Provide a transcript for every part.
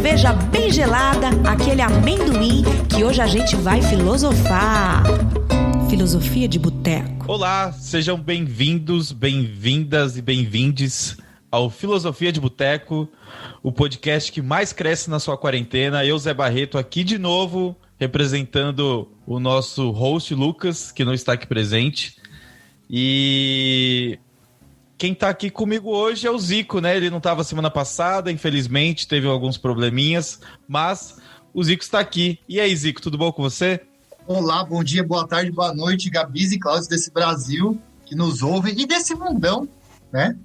cerveja bem gelada, aquele amendoim, que hoje a gente vai filosofar. Filosofia de Boteco. Olá, sejam bem-vindos, bem-vindas e bem-vindes ao Filosofia de Boteco, o podcast que mais cresce na sua quarentena. Eu, Zé Barreto, aqui de novo, representando o nosso host, Lucas, que não está aqui presente. E quem está aqui comigo hoje é o Zico, né? Ele não estava semana passada, infelizmente, teve alguns probleminhas, mas o Zico está aqui. E aí, Zico, tudo bom com você? Olá, bom dia, boa tarde, boa noite, Gabis e Cláudio desse Brasil que nos ouvem e desse mundão, né?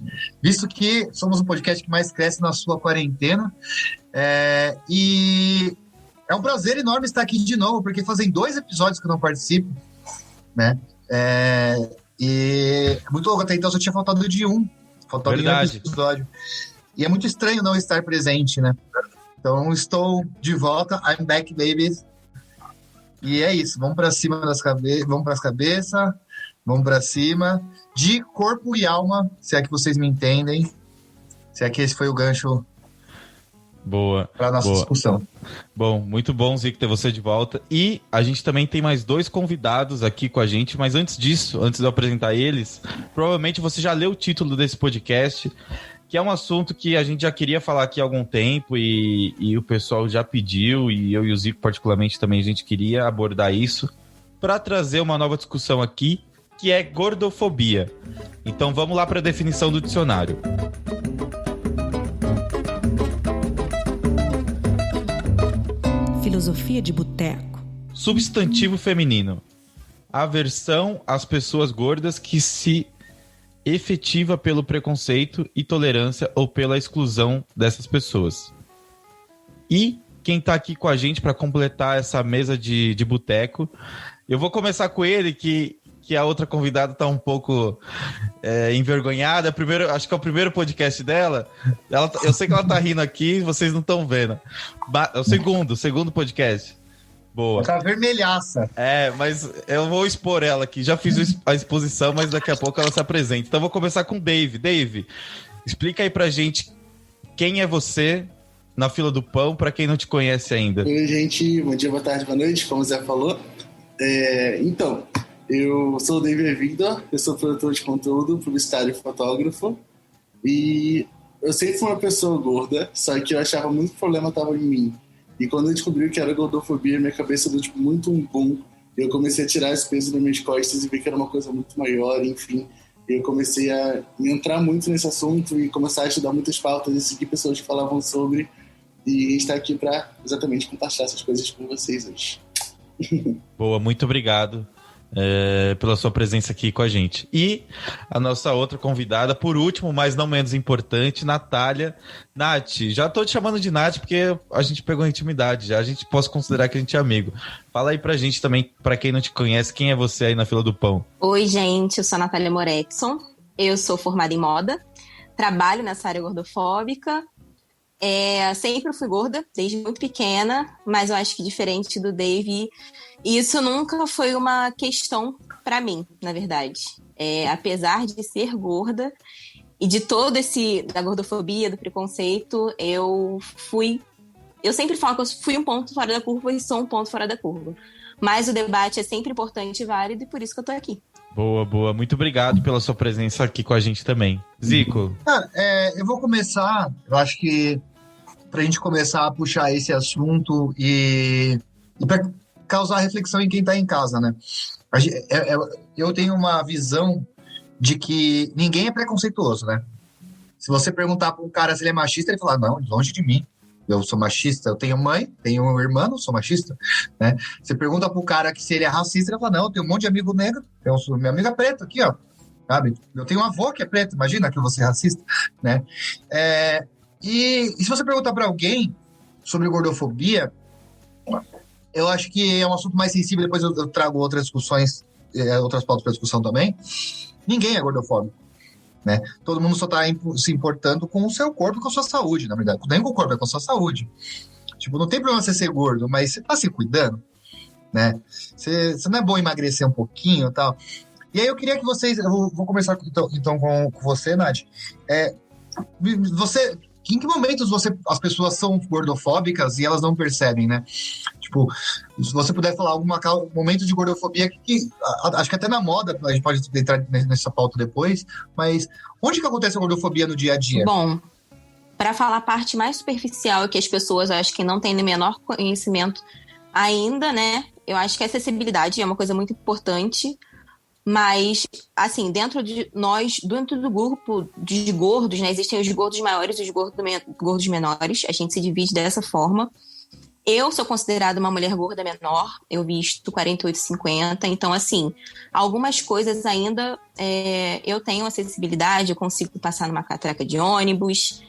Visto que somos o podcast que mais cresce na sua quarentena. E é um prazer enorme estar aqui de novo, porque fazem 2 episódios que eu não participo, né? E é muito louco, até então só tinha faltado de um. Faltava um episódio. E é muito estranho não estar presente, né? Então estou de volta, I'm back, babies. E é isso, vamos para cima vamos para as cabeças, vamos para cima, de corpo e alma, se é que vocês me entendem, se é que esse foi o gancho para a nossa discussão. Bom, muito bom, Zico, ter você de volta. E a gente também tem mais 2 convidados aqui com a gente, mas antes disso, antes de eu apresentar eles, provavelmente você já leu o título desse podcast, que é um assunto que a gente já queria falar aqui há algum tempo e o pessoal já pediu, e eu e o Zico particularmente também a gente queria abordar isso, para trazer uma nova discussão aqui, que é gordofobia. Então vamos lá para a definição do dicionário. Filosofia de Boteco. Substantivo feminino. Aversão às pessoas gordas que se efetiva pelo preconceito, intolerância ou pela exclusão dessas pessoas. E quem tá aqui com a gente para completar essa mesa de boteco, eu vou começar com ele, que a outra convidada tá um pouco envergonhada. Acho que é o primeiro podcast dela. Eu sei que ela tá rindo aqui, vocês não estão vendo. É o segundo podcast. Boa. Tá vermelhaça. Mas eu vou expor ela aqui. Já fiz a exposição, mas daqui a pouco ela se apresenta. Então eu vou começar com o Dave. Dave, explica aí pra gente quem é você na fila do pão, pra quem não te conhece ainda. Oi, gente. Bom dia, boa tarde, boa noite, como o Zé falou. Então, eu sou o Dave Evindor, eu sou produtor de conteúdo, publicitário e fotógrafo. E eu sempre fui uma pessoa gorda, só que eu achava muito que o problema estava em mim. E quando eu descobri que era gordofobia, minha cabeça deu muito um boom. Eu comecei a tirar esse peso das minhas costas e vi que era uma coisa muito maior, enfim. Eu comecei a entrar muito nesse assunto e começar a estudar muitas pautas e seguir pessoas que falavam sobre. E estar aqui para exatamente compartilhar essas coisas com vocês hoje. Boa, muito obrigado pela sua presença aqui com a gente. E a nossa outra convidada, por último, mas não menos importante, Natália. Nath, já tô te chamando de Nath porque a gente pegou intimidade já, a gente pode considerar que a gente é amigo. Fala aí pra gente também, pra quem não te conhece, quem é você aí na fila do pão? Oi, gente, eu sou a Natália Morexson, eu sou formada em moda, trabalho nessa área gordofóbica. Sempre fui gorda, desde muito pequena, mas eu acho que diferente do Dave, isso nunca foi uma questão pra mim, na verdade. Apesar de ser gorda e de todo da gordofobia, do preconceito, eu sempre falo que eu fui um ponto fora da curva e sou um ponto fora da curva. Mas o debate é sempre importante e válido e por isso que eu tô aqui. Boa. Muito obrigado pela sua presença aqui com a gente também. Zico? Eu vou começar, eu acho que pra gente começar a puxar esse assunto e pra causar reflexão em quem tá em casa, né? Eu tenho uma visão de que ninguém é preconceituoso, né? Se você perguntar pra um cara se ele é machista, ele fala, não, longe de mim. Eu sou machista, eu tenho mãe, tenho um irmão, sou machista, né? Você pergunta pro cara que se ele é racista, ele fala, não, eu tenho um monte de amigo negro, minha amiga preta aqui, ó, sabe? Eu tenho uma avó que é preta, imagina que eu vou ser racista, né? E se você perguntar para alguém sobre gordofobia, eu acho que é um assunto mais sensível, depois eu trago outras discussões, outras pautas para discussão também. Ninguém é gordofóbico, né? Todo mundo só tá se importando com o seu corpo e com a sua saúde, na verdade. Nem com o corpo, é com a sua saúde. Tipo, não tem problema você ser gordo, mas você tá se cuidando, né? Você não é bom emagrecer um pouquinho e tal. E aí eu queria que vocês... Eu vou começar então com você, Nath. Você em que momentos as pessoas são gordofóbicas e elas não percebem, né? Tipo, se você puder falar algum momento de gordofobia acho que até na moda, a gente pode entrar nessa pauta depois, mas onde que acontece a gordofobia no dia a dia? Bom, para falar a parte mais superficial, que as pessoas acho que não têm o menor conhecimento ainda, né? Eu acho que a acessibilidade é uma coisa muito importante, mas, assim, dentro do grupo de gordos, né? Existem os gordos maiores e os gordos menores, a gente se divide dessa forma. Eu sou considerada uma mulher gorda menor, eu visto 48, 50, então, assim, algumas coisas ainda eu tenho acessibilidade, eu consigo passar numa catraca de ônibus,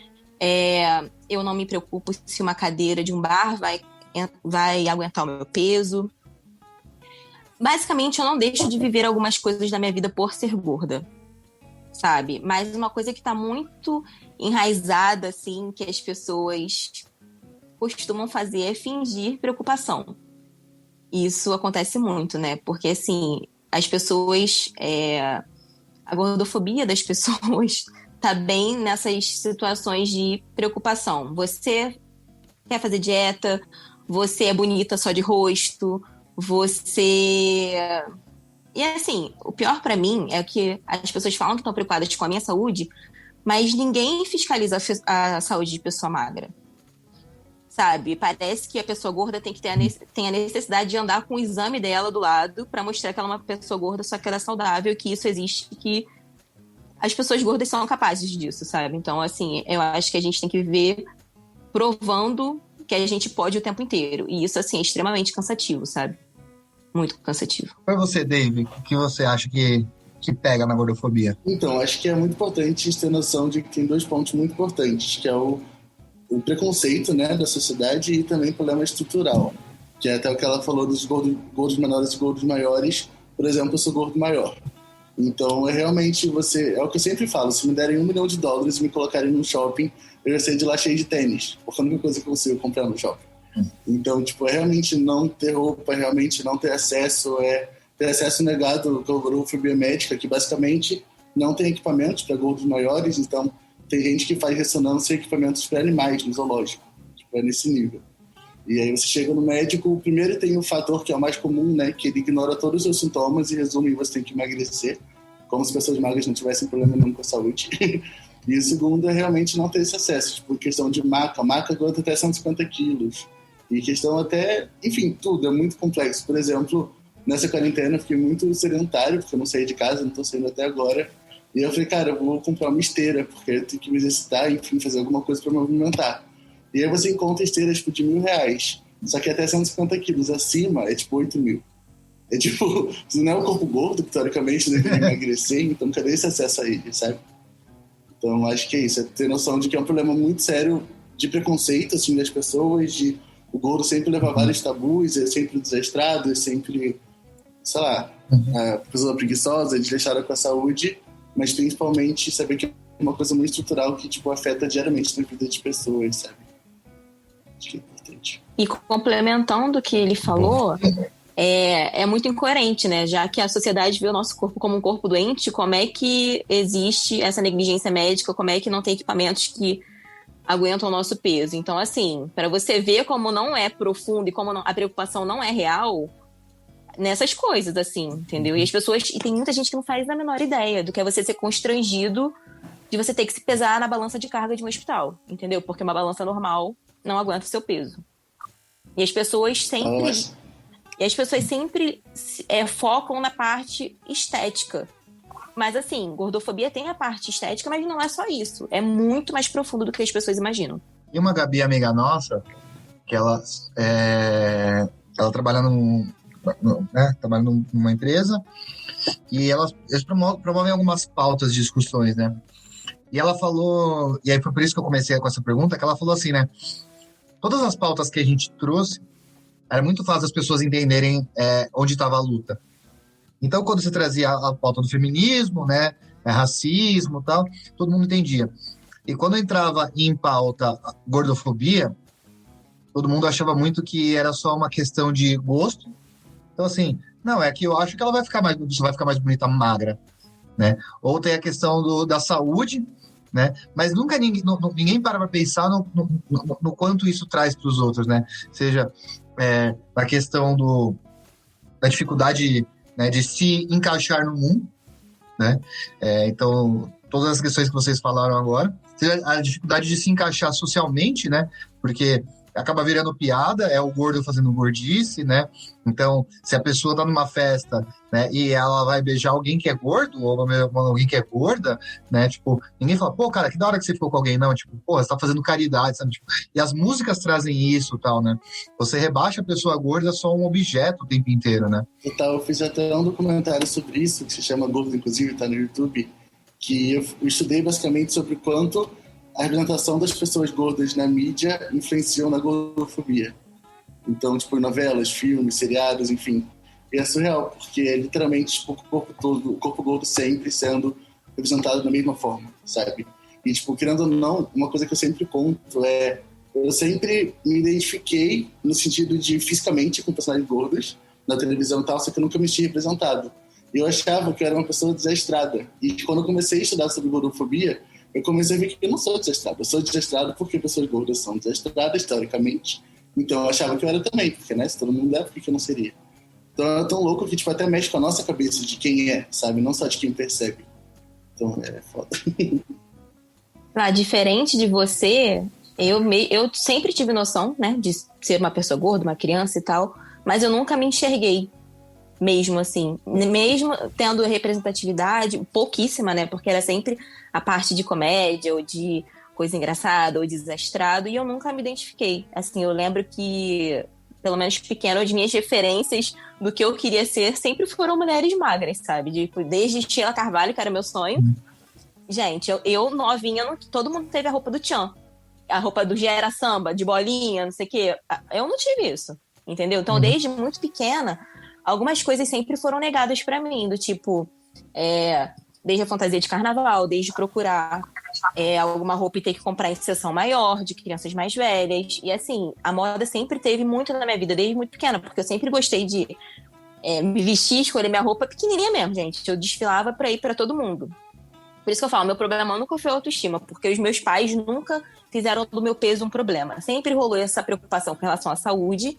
eu não me preocupo se uma cadeira de um bar vai aguentar o meu peso. Basicamente, eu não deixo de viver algumas coisas da minha vida por ser gorda, sabe? Mas uma coisa que tá muito enraizada, assim, que as pessoas costumam fazer é fingir preocupação. Isso acontece muito, né? Porque, assim, as pessoas... a gordofobia das pessoas tá bem nessas situações de preocupação. Você quer fazer dieta, você é bonita só de rosto, você... E, assim, o pior pra mim é que as pessoas falam que estão preocupadas com a minha saúde, mas ninguém fiscaliza a saúde de pessoa magra. Sabe? Parece que a pessoa gorda tem a necessidade de andar com o exame dela do lado pra mostrar que ela é uma pessoa gorda, só que ela é saudável, que isso existe, que as pessoas gordas são capazes disso, sabe? Então, assim, eu acho que a gente tem que viver provando que a gente pode o tempo inteiro. E isso, assim, é extremamente cansativo, sabe? Muito cansativo. Para você, David, o que você acha que pega na gordofobia? Então, acho que é muito importante a gente ter noção de que tem 2 pontos muito importantes, que é o preconceito, né, da sociedade e também o problema estrutural, que é até o que ela falou dos gordos menores e gordos maiores. Por exemplo, eu sou gordo maior. Então, realmente é o que eu sempre falo, se me derem $1 milhão e me colocarem num shopping, eu ia sair de lá cheio de tênis, porque é a única coisa que eu consigo comprar no shopping. Então, tipo, é realmente não ter roupa, realmente não ter acesso, ter acesso negado com a gordofobia médica, que basicamente não tem equipamentos para gordos maiores, então tem gente que faz ressonância e equipamentos para animais no zoológico, tipo, é nesse nível. E aí você chega no médico, primeiro tem o fator que é o mais comum, né, que ele ignora todos os seus sintomas e resume que você tem que emagrecer, como se pessoas magras não tivessem problema nenhum com a saúde. E o segundo é realmente não ter esse acesso, tipo, questão de maca aguenta até 150 quilos. E questão até, enfim, tudo, é muito complexo. Por exemplo, nessa quarentena eu fiquei muito sedentário, porque eu não saí de casa, não estou saindo até agora. E eu falei, cara, eu vou comprar uma esteira, porque eu tenho que me exercitar, enfim, fazer alguma coisa para me movimentar. E aí você encontra esteiras tipo, de R$1.000, só que até 150 quilos acima é tipo 8 mil. É tipo, você não é um corpo gordo, que teoricamente deveria emagrecer, então cadê esse acesso a ele, sabe? Então acho que é isso, é ter noção de que é um problema muito sério de preconceito, assim, das pessoas, de o gordo sempre leva vários tabus, é sempre desastrado, é sempre, sei lá, a pessoa preguiçosa, desleixada com a saúde, mas principalmente saber que é uma coisa muito estrutural que, tipo, afeta diariamente na vida de pessoas, sabe? Acho que é importante. E complementando o que ele falou, é muito incoerente, né? Já que a sociedade vê o nosso corpo como um corpo doente, como é que existe essa negligência médica, como é que não tem equipamentos que aguentam o nosso peso? Então, assim, para você ver como não é profundo e como a preocupação não é real nessas coisas, assim, entendeu? E tem muita gente que não faz a menor ideia do que é você ser constrangido de você ter que se pesar na balança de carga de um hospital, entendeu? Porque uma balança normal não aguenta o seu peso. E as pessoas sempre focam na parte estética. Mas, assim, gordofobia tem a parte estética, mas não é só isso. É muito mais profundo do que as pessoas imaginam. E uma Gabi, amiga nossa, que ela trabalha trabalha numa empresa e eles promovem algumas pautas de discussões, né? E ela falou, e aí foi por isso que eu comecei com essa pergunta, que ela falou assim, né? Todas as pautas que a gente trouxe, era muito fácil as pessoas entenderem onde estava a luta. Então, quando você trazia a pauta do feminismo, né, racismo e tal, todo mundo entendia. E quando entrava em pauta gordofobia, todo mundo achava muito que era só uma questão de gosto. Então, assim, não, é que eu acho que ela vai ficar mais bonita magra, né? Ou tem a questão da saúde, né? Mas nunca ninguém para pra pensar no quanto isso traz para os outros, né? Seja na questão da dificuldade, né, de se encaixar no mundo, né? Então, todas as questões que vocês falaram agora, seja a dificuldade de se encaixar socialmente, né? Porque acaba virando piada, é o gordo fazendo gordice, né? Então, se a pessoa tá numa festa, né, e ela vai beijar alguém que é gordo, ou alguém que é gorda, né? Tipo, ninguém fala, pô, cara, que da hora que você ficou com alguém, não. Tipo, pô, você tá fazendo caridade, sabe? Tipo, e as músicas trazem isso e tal, né? Você rebaixa a pessoa gorda só um objeto o tempo inteiro, né? Eu fiz até um documentário sobre isso, que se chama Gordo, inclusive, tá no YouTube, que eu estudei basicamente sobre quanto a representação das pessoas gordas na mídia influenciou na gordofobia. Então, tipo, novelas, filmes, seriados, enfim. E é surreal, porque é literalmente tipo, o corpo gordo sempre sendo representado da mesma forma, sabe? E, tipo, querendo ou não, uma coisa que eu sempre conto é... Eu sempre me identifiquei no sentido de fisicamente com personagens gordos na televisão e tal, só que eu nunca me tinha representado. E eu achava que eu era uma pessoa desastrada. E quando eu comecei a estudar sobre gordofobia, eu comecei a ver que eu não sou desastrado. Eu sou desastrado porque pessoas gordas são desastradas, teoricamente. Então eu achava que eu era também, porque, né, se todo mundo é, por que eu não seria? Então é tão louco que, tipo, até mexe com a nossa cabeça de quem é, sabe? Não só de quem percebe. Então é foda. Diferente de você, eu sempre tive noção, né, de ser uma pessoa gorda, uma criança e tal, mas eu nunca me enxerguei mesmo assim, mesmo tendo representatividade pouquíssima, né, porque era sempre a parte de comédia ou de coisa engraçada ou desastrado, e eu nunca me identifiquei. Assim, eu lembro que, pelo menos pequeno, as minhas referências do que eu queria ser sempre foram mulheres magras, sabe? Desde Sheila Carvalho, que era meu sonho. Gente, eu novinha, todo mundo teve a roupa do Tchan. A roupa do Gera Samba, de bolinha, não sei o quê. Eu não tive isso, entendeu? Então, desde muito pequena, algumas coisas sempre foram negadas pra mim, do tipo... desde a fantasia de carnaval, desde procurar alguma roupa e ter que comprar em seção maior, de crianças mais velhas. E assim, a moda sempre teve muito na minha vida, desde muito pequena, porque eu sempre gostei de me vestir, escolher minha roupa pequenininha mesmo, gente. Eu desfilava pra ir pra todo mundo. Por isso que eu falo, meu problema nunca foi a autoestima, porque os meus pais nunca fizeram do meu peso um problema. Sempre rolou essa preocupação com relação à saúde,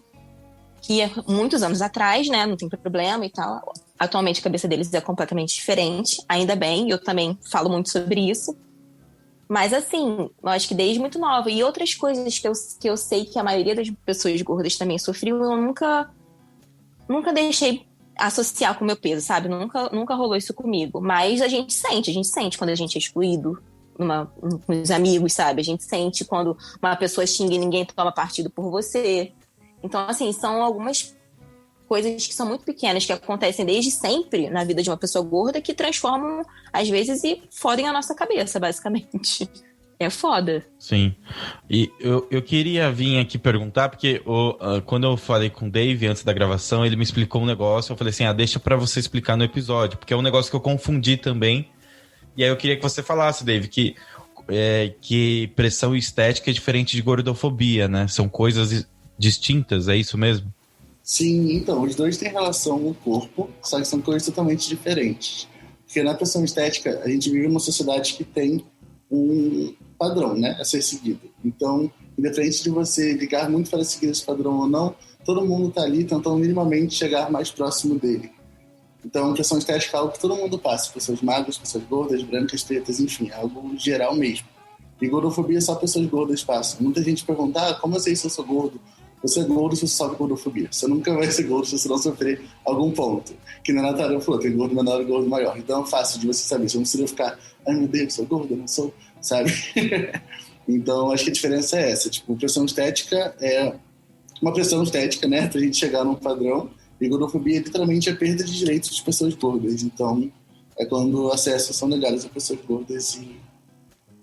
que muitos anos atrás, né, não tem problema e tal. Atualmente a cabeça deles é completamente diferente, ainda bem, eu também falo muito sobre isso. Mas assim, eu acho que desde muito nova. E outras coisas que eu sei que a maioria das pessoas gordas também sofreu, eu nunca deixei associar com o meu peso, sabe? Nunca rolou isso comigo. Mas a gente sente quando a gente é excluído com os amigos, sabe? A gente sente quando uma pessoa xinga e ninguém toma partido por você. Então, assim, são algumas coisas que são muito pequenas, que acontecem desde sempre na vida de uma pessoa gorda, que transformam, às vezes, e fodem a nossa cabeça, basicamente. É foda. Sim. E eu queria vir aqui perguntar, porque quando eu falei com o Dave antes da gravação, ele me explicou um negócio, eu falei assim, deixa pra você explicar no episódio, porque é um negócio que eu confundi também. E aí eu queria que você falasse, Dave, que pressão estética é diferente de gordofobia, né? São coisas distintas, é isso mesmo? Sim, então, os dois têm relação no corpo, só que são coisas totalmente diferentes. Porque na pressão estética, a gente vive numa sociedade que tem um padrão, né, a ser seguido. Então, independente de você ligar muito para seguir esse padrão ou não, todo mundo está ali tentando minimamente chegar mais próximo dele. Então, pressão estética é algo que todo mundo passa, pessoas magras, pessoas gordas, brancas, pretas, enfim, é algo geral mesmo. E gordofobia só pessoas gordas passam. Muita gente pergunta, como eu sei se eu sou gordo? Você é gordo se você sofre gordofobia. Você nunca vai ser gordo se você não sofrer algum ponto. Que na Natália falou, tem gordo menor e gordo maior. Então é fácil de você saber. Você não precisa ficar, ai meu Deus, sou gordo, não sou, sabe? Então acho que a diferença é essa. Tipo, pressão estética é uma pressão estética, né? Pra gente chegar num padrão. E gordofobia literalmente é perda de direitos de pessoas gordas. Então é quando acessos são negados a pessoas gordas. E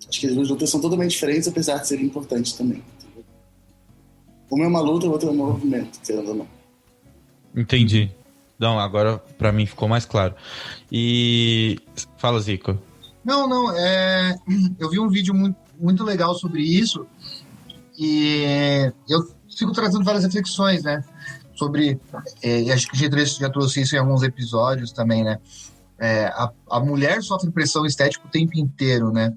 acho que as duas lutas são totalmente diferentes, apesar de serem importantes também. Uma é uma luta, o outro é um movimento, querendo ou não. Entendi. Não, agora pra mim ficou mais claro. E... Fala, Zico. Não, eu vi um vídeo muito legal sobre isso e eu fico trazendo várias reflexões, né? Sobre, acho que a gente já trouxe isso em alguns episódios também, né? A mulher sofre pressão estética o tempo inteiro, né?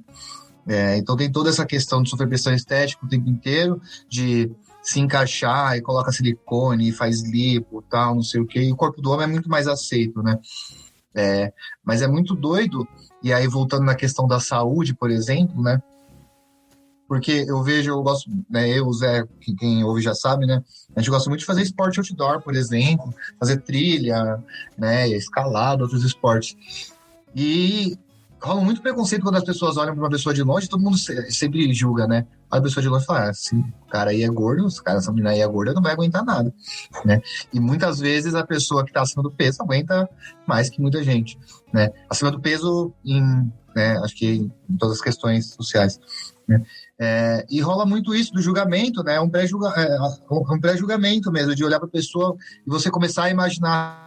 Então tem toda essa questão de sofrer pressão estética o tempo inteiro, de se encaixar e coloca silicone, faz lipo, tal, não sei o quê, e o corpo do homem é muito mais aceito, né? Mas é muito doido, e aí voltando na questão da saúde, por exemplo, né? Porque eu gosto, né? Eu, o Zé, que quem ouve já sabe, né? A gente gosta muito de fazer esporte outdoor, por exemplo, fazer trilha, né? Escalada, outros esportes. E rola muito preconceito quando as pessoas olham para uma pessoa de longe, todo mundo sempre julga, né? A pessoa de longe fala, assim, o cara aí é gordo, essa menina aí é gorda, não vai aguentar nada, né? E muitas vezes a pessoa que está acima do peso aguenta mais que muita gente, né? Acima do peso né, acho que em todas as questões sociais, né? E rola muito isso do julgamento, né? Um pré-julgamento mesmo, de olhar para a pessoa e você começar a imaginar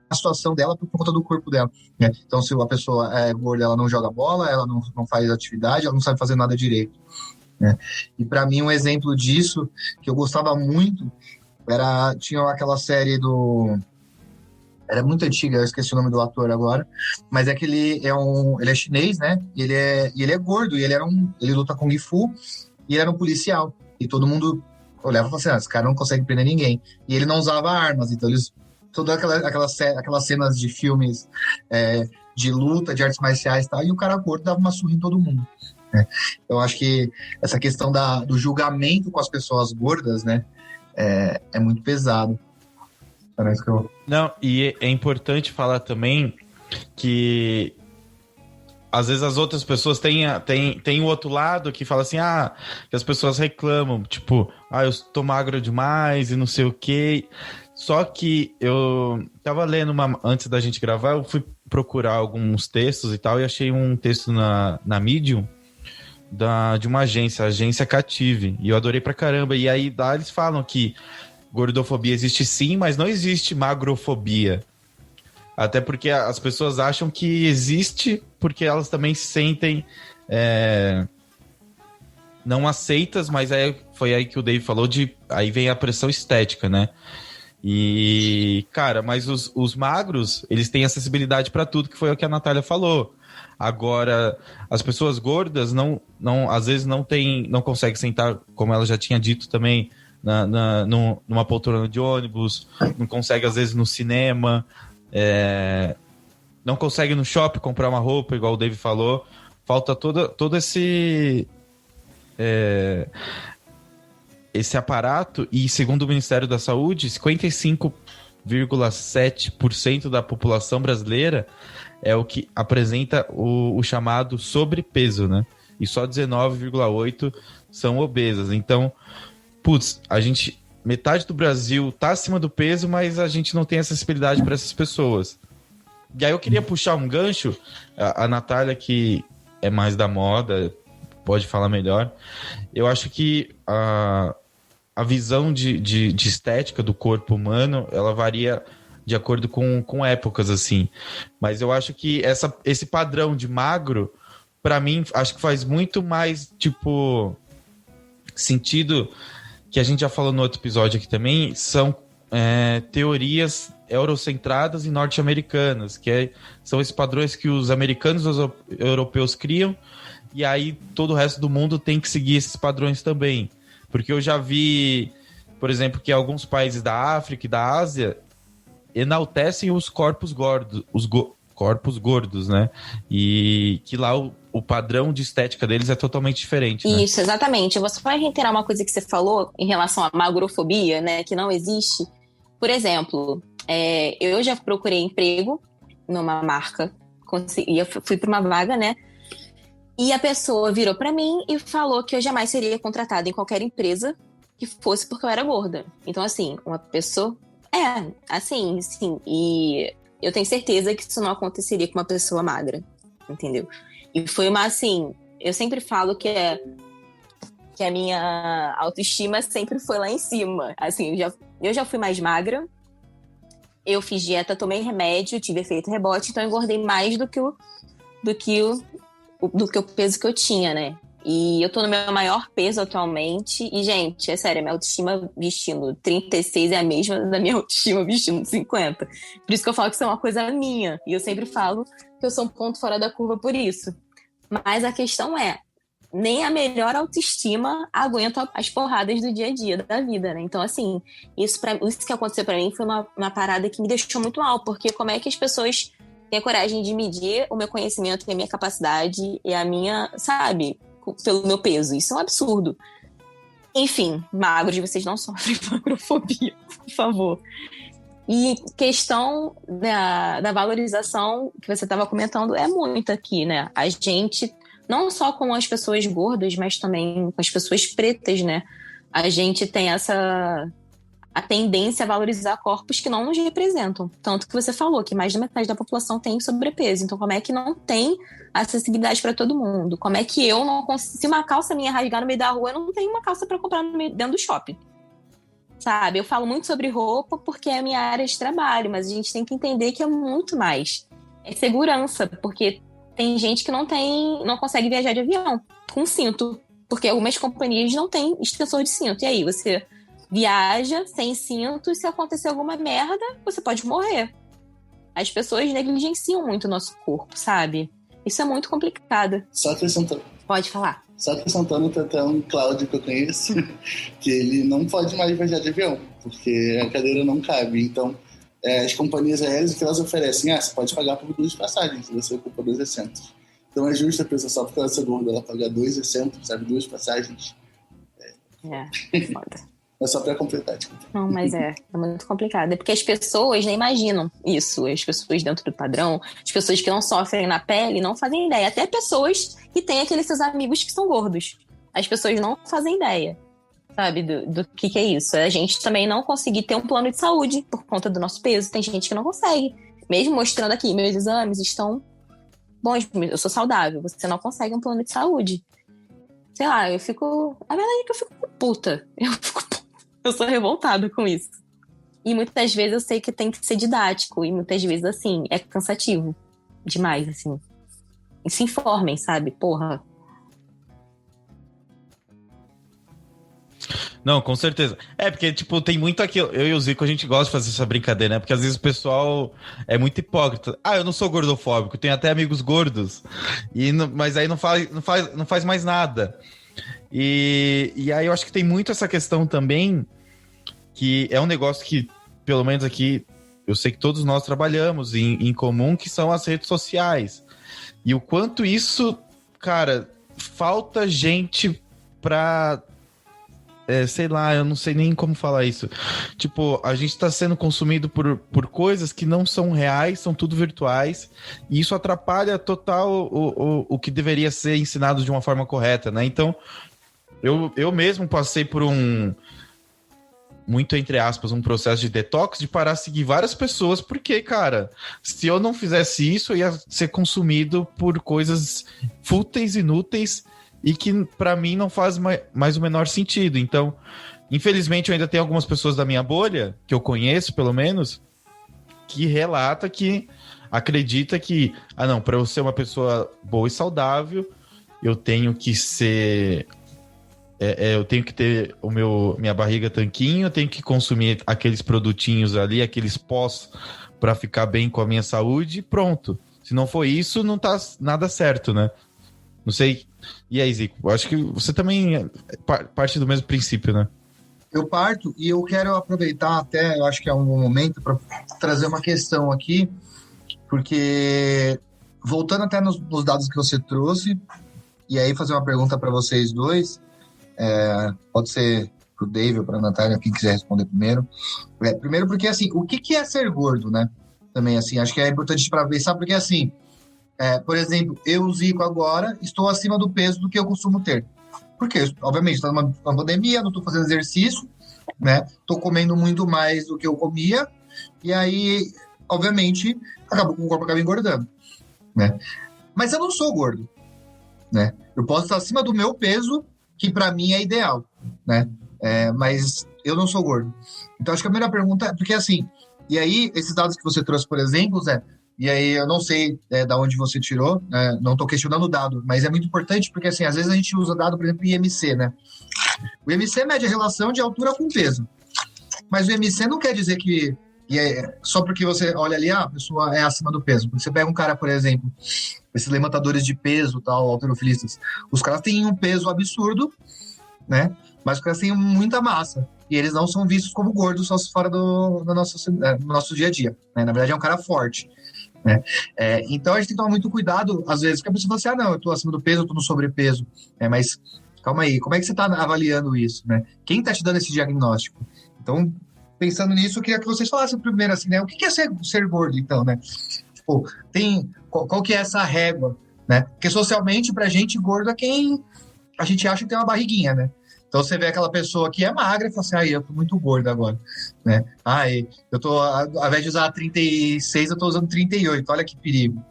a situação dela por conta do corpo dela, né? Então, se a pessoa é gorda, ela não joga bola, ela não faz atividade, ela não sabe fazer nada direito, né? E para mim, um exemplo disso, que eu gostava muito, tinha aquela série era muito antiga, eu esqueci o nome do ator agora, mas é que ele é chinês, né? E ele é gordo, e ele luta Kung Fu, e ele era um policial. E todo mundo olhava e falava assim, esse cara não consegue prender ninguém. E ele não usava armas, então todas aquelas cenas de filmes de luta, de artes marciais e tal, e o cara gordo dava uma surra em todo mundo, né? Eu acho que essa questão do julgamento com as pessoas gordas, né, é muito pesado. Parece que Não, e é importante falar também que às vezes as outras pessoas têm o outro lado que fala assim, que as pessoas reclamam, tipo, eu tô magro demais e não sei o quê. Só que eu tava lendo antes da gente gravar, eu fui procurar alguns textos e tal, e achei um texto na Medium de uma agência, a agência Cative, e eu adorei pra caramba. E aí lá eles falam que gordofobia existe sim, mas não existe magrofobia. Até porque as pessoas acham que existe porque elas também se sentem não aceitas, mas foi aí que o Dave falou aí vem a pressão estética, né? E, cara, mas os magros, eles têm acessibilidade para tudo, que foi o que a Natália falou. Agora, as pessoas gordas às vezes não conseguem sentar, como ela já tinha dito também, numa poltrona de ônibus, não consegue às vezes no cinema, não consegue no shopping comprar uma roupa, igual o Dave falou. Falta todo esse aparato, e segundo o Ministério da Saúde, 55,7% da população brasileira é o que apresenta o chamado sobrepeso, né? E só 19,8% são obesas. Então, metade do Brasil tá acima do peso, mas a gente não tem acessibilidade para essas pessoas. E aí eu queria puxar um gancho, a Natália, que é mais da moda, pode falar melhor. Eu acho que a visão de estética do corpo humano, ela varia de acordo com épocas, assim. Mas eu acho que esse padrão de magro, para mim, acho que faz muito mais, sentido, que a gente já falou no outro episódio aqui também, são teorias eurocentradas e norte-americanas, são esses padrões que os americanos e os europeus criam, e aí todo o resto do mundo tem que seguir esses padrões também. Porque eu já vi, por exemplo, que alguns países da África e da Ásia enaltecem os corpos gordos, corpos gordos, né? E que lá o padrão de estética deles é totalmente diferente, né? Isso, exatamente. Eu vou só reiterar uma coisa que você falou em relação à magrofobia, né? Que não existe. Por exemplo, eu já procurei emprego numa marca, fui para uma vaga, né? E a pessoa virou para mim e falou que eu jamais seria contratada em qualquer empresa que fosse porque eu era gorda. Então, assim, uma pessoa... assim, sim. E eu tenho certeza que isso não aconteceria com uma pessoa magra, entendeu? E foi assim... Eu sempre falo que a minha autoestima sempre foi lá em cima. Assim, eu já fui mais magra, eu fiz dieta, tomei remédio, tive efeito rebote, então eu engordei mais do que o peso que eu tinha, né? E eu tô no meu maior peso atualmente. E, gente, é sério, minha autoestima vestindo 36 é a mesma da minha autoestima vestindo 50. Por isso que eu falo que isso é uma coisa minha. E eu sempre falo que eu sou um ponto fora da curva por isso. Mas a questão nem a melhor autoestima aguenta as porradas do dia a dia da vida, né? Então, assim, isso que aconteceu pra mim foi uma parada que me deixou muito mal, porque como é que as pessoas têm a coragem de medir o meu conhecimento e a minha capacidade e a minha, sabe, pelo meu peso? Isso é um absurdo. Enfim, magros, vocês não sofrem de magrofobia, por favor. E questão da valorização que você estava comentando é muito aqui, né? A gente, não só com as pessoas gordas, mas também com as pessoas pretas, né? A gente tem a tendência a valorizar corpos que não nos representam. Tanto que você falou que mais da metade da população tem sobrepeso. Então, como é que não tem acessibilidade para todo mundo? Como é que eu não consigo... Se uma calça minha rasgar no meio da rua, eu não tenho uma calça para comprar dentro do shopping. Sabe? Eu falo muito sobre roupa porque é a minha área de trabalho, mas a gente tem que entender que é muito mais. É segurança, porque tem gente que não consegue viajar de avião com cinto, porque algumas companhias não têm extensor de cinto. E aí, você viaja sem cinto e se acontecer alguma merda, você pode morrer. As pessoas negligenciam muito o nosso corpo, sabe? Isso é muito complicado. Só acrescentando. Pode falar. Só acrescentando, tem até um Cláudio que eu conheço, que ele não pode mais viajar de avião, porque a cadeira não cabe. Então, as companhias aéreas, o que elas oferecem? Você pode pagar por 2 passagens, se você ocupa 2 assentos. Então, é justo a pessoa, só porque ela é gorda, ela pagar 2 assentos, sabe? 2 passagens. Foda. É só pra completar, tipo. Não, mas é muito complicado. É porque as pessoas nem imaginam isso. As pessoas dentro do padrão, as pessoas que não sofrem na pele, não fazem ideia. Até pessoas que têm aqueles seus amigos que são gordos. As pessoas não fazem ideia, sabe, do que é isso. A gente também não conseguir ter um plano de saúde por conta do nosso peso. Tem gente que não consegue. Mesmo mostrando aqui, meus exames estão bons, eu sou saudável. Você não consegue um plano de saúde. Sei lá, eu fico... A verdade é que eu fico puta. Eu sou revoltada com isso. E muitas vezes eu sei que tem que ser didático. E muitas vezes, assim, é cansativo. Demais, assim. E se informem, sabe? Porra. Não, com certeza. É, porque, tipo, tem muito aquilo. Eu e o Zico, a gente gosta de fazer essa brincadeira, né? Porque às vezes o pessoal é muito hipócrita. Eu não sou gordofóbico, tenho até amigos gordos. Mas aí não faz mais nada. E aí eu acho que tem muito essa questão também, que é um negócio que, pelo menos aqui, eu sei que todos nós trabalhamos em comum, que são as redes sociais. E o quanto isso, cara, falta gente pra... sei lá, eu não sei nem como falar isso. Tipo, a gente tá sendo consumido por coisas que não são reais, são tudo virtuais, e isso atrapalha total o que deveria ser ensinado de uma forma correta, né? Então, eu mesmo passei por muito entre aspas, um processo de detox, de parar de seguir várias pessoas, porque, cara, se eu não fizesse isso, eu ia ser consumido por coisas fúteis, inúteis, e que pra mim não faz mais o menor sentido. Então, infelizmente, eu ainda tenho algumas pessoas da minha bolha, que eu conheço pelo menos, que relata que acredita que, não, pra eu ser uma pessoa boa e saudável, eu tenho que ser... eu tenho que ter minha barriga tanquinho, eu tenho que consumir aqueles produtinhos ali, aqueles pós pra ficar bem com a minha saúde, e pronto. Se não for isso, não tá nada certo, né? Não sei. E aí, Zico? Eu acho que você também parte do mesmo princípio, né? Eu parto e eu quero aproveitar até, eu acho que é um bom momento para trazer uma questão aqui, porque voltando até nos dados que você trouxe, e aí fazer uma pergunta para vocês dois, pode ser para o David ou para a Natália, quem quiser responder primeiro. Primeiro porque, assim, o que é ser gordo, né? Também, assim, acho que é importante para pensar, porque, assim, por exemplo, eu, Zico, agora estou acima do peso do que eu costumo ter. Porque, obviamente, estou numa pandemia, não estou fazendo exercício, né? Estou comendo muito mais do que eu comia, e aí, obviamente, o corpo acaba engordando, né? Mas eu não sou gordo, né? Eu posso estar acima do meu peso, que para mim é ideal, né? Mas eu não sou gordo. Então, acho que a primeira pergunta é, porque assim, e aí, esses dados que você trouxe, por exemplo, Zé, e aí eu não sei da onde você tirou, né? Não estou questionando o dado, mas é muito importante porque, assim, às vezes a gente usa dado, por exemplo, IMC, né? O IMC mede a relação de altura com peso. Mas o IMC não quer dizer que E só porque você olha ali, a pessoa é acima do peso. Você pega um cara, por exemplo, esses levantadores de peso, tal, halterofilistas, os caras têm um peso absurdo, né? Mas os caras têm muita massa. E eles não são vistos como gordos só fora do nosso dia a dia. Né? Na verdade, é um cara forte. Né? Então, a gente tem que tomar muito cuidado, às vezes, porque a pessoa fala assim, não, eu tô acima do peso, eu tô no sobrepeso. Mas, calma aí, como é que você tá avaliando isso? Né? Quem tá te dando esse diagnóstico? Então, pensando nisso, eu queria que vocês falassem primeiro, assim, né? O que é ser gordo, então, né? Tipo, qual que é essa régua, né? Porque, socialmente, pra gente, gordo é quem a gente acha que tem uma barriguinha, né? Então você vê aquela pessoa que é magra e fala assim, eu tô muito gorda agora, né? Eu tô, ao invés de usar 36, eu tô usando 38, olha que perigo,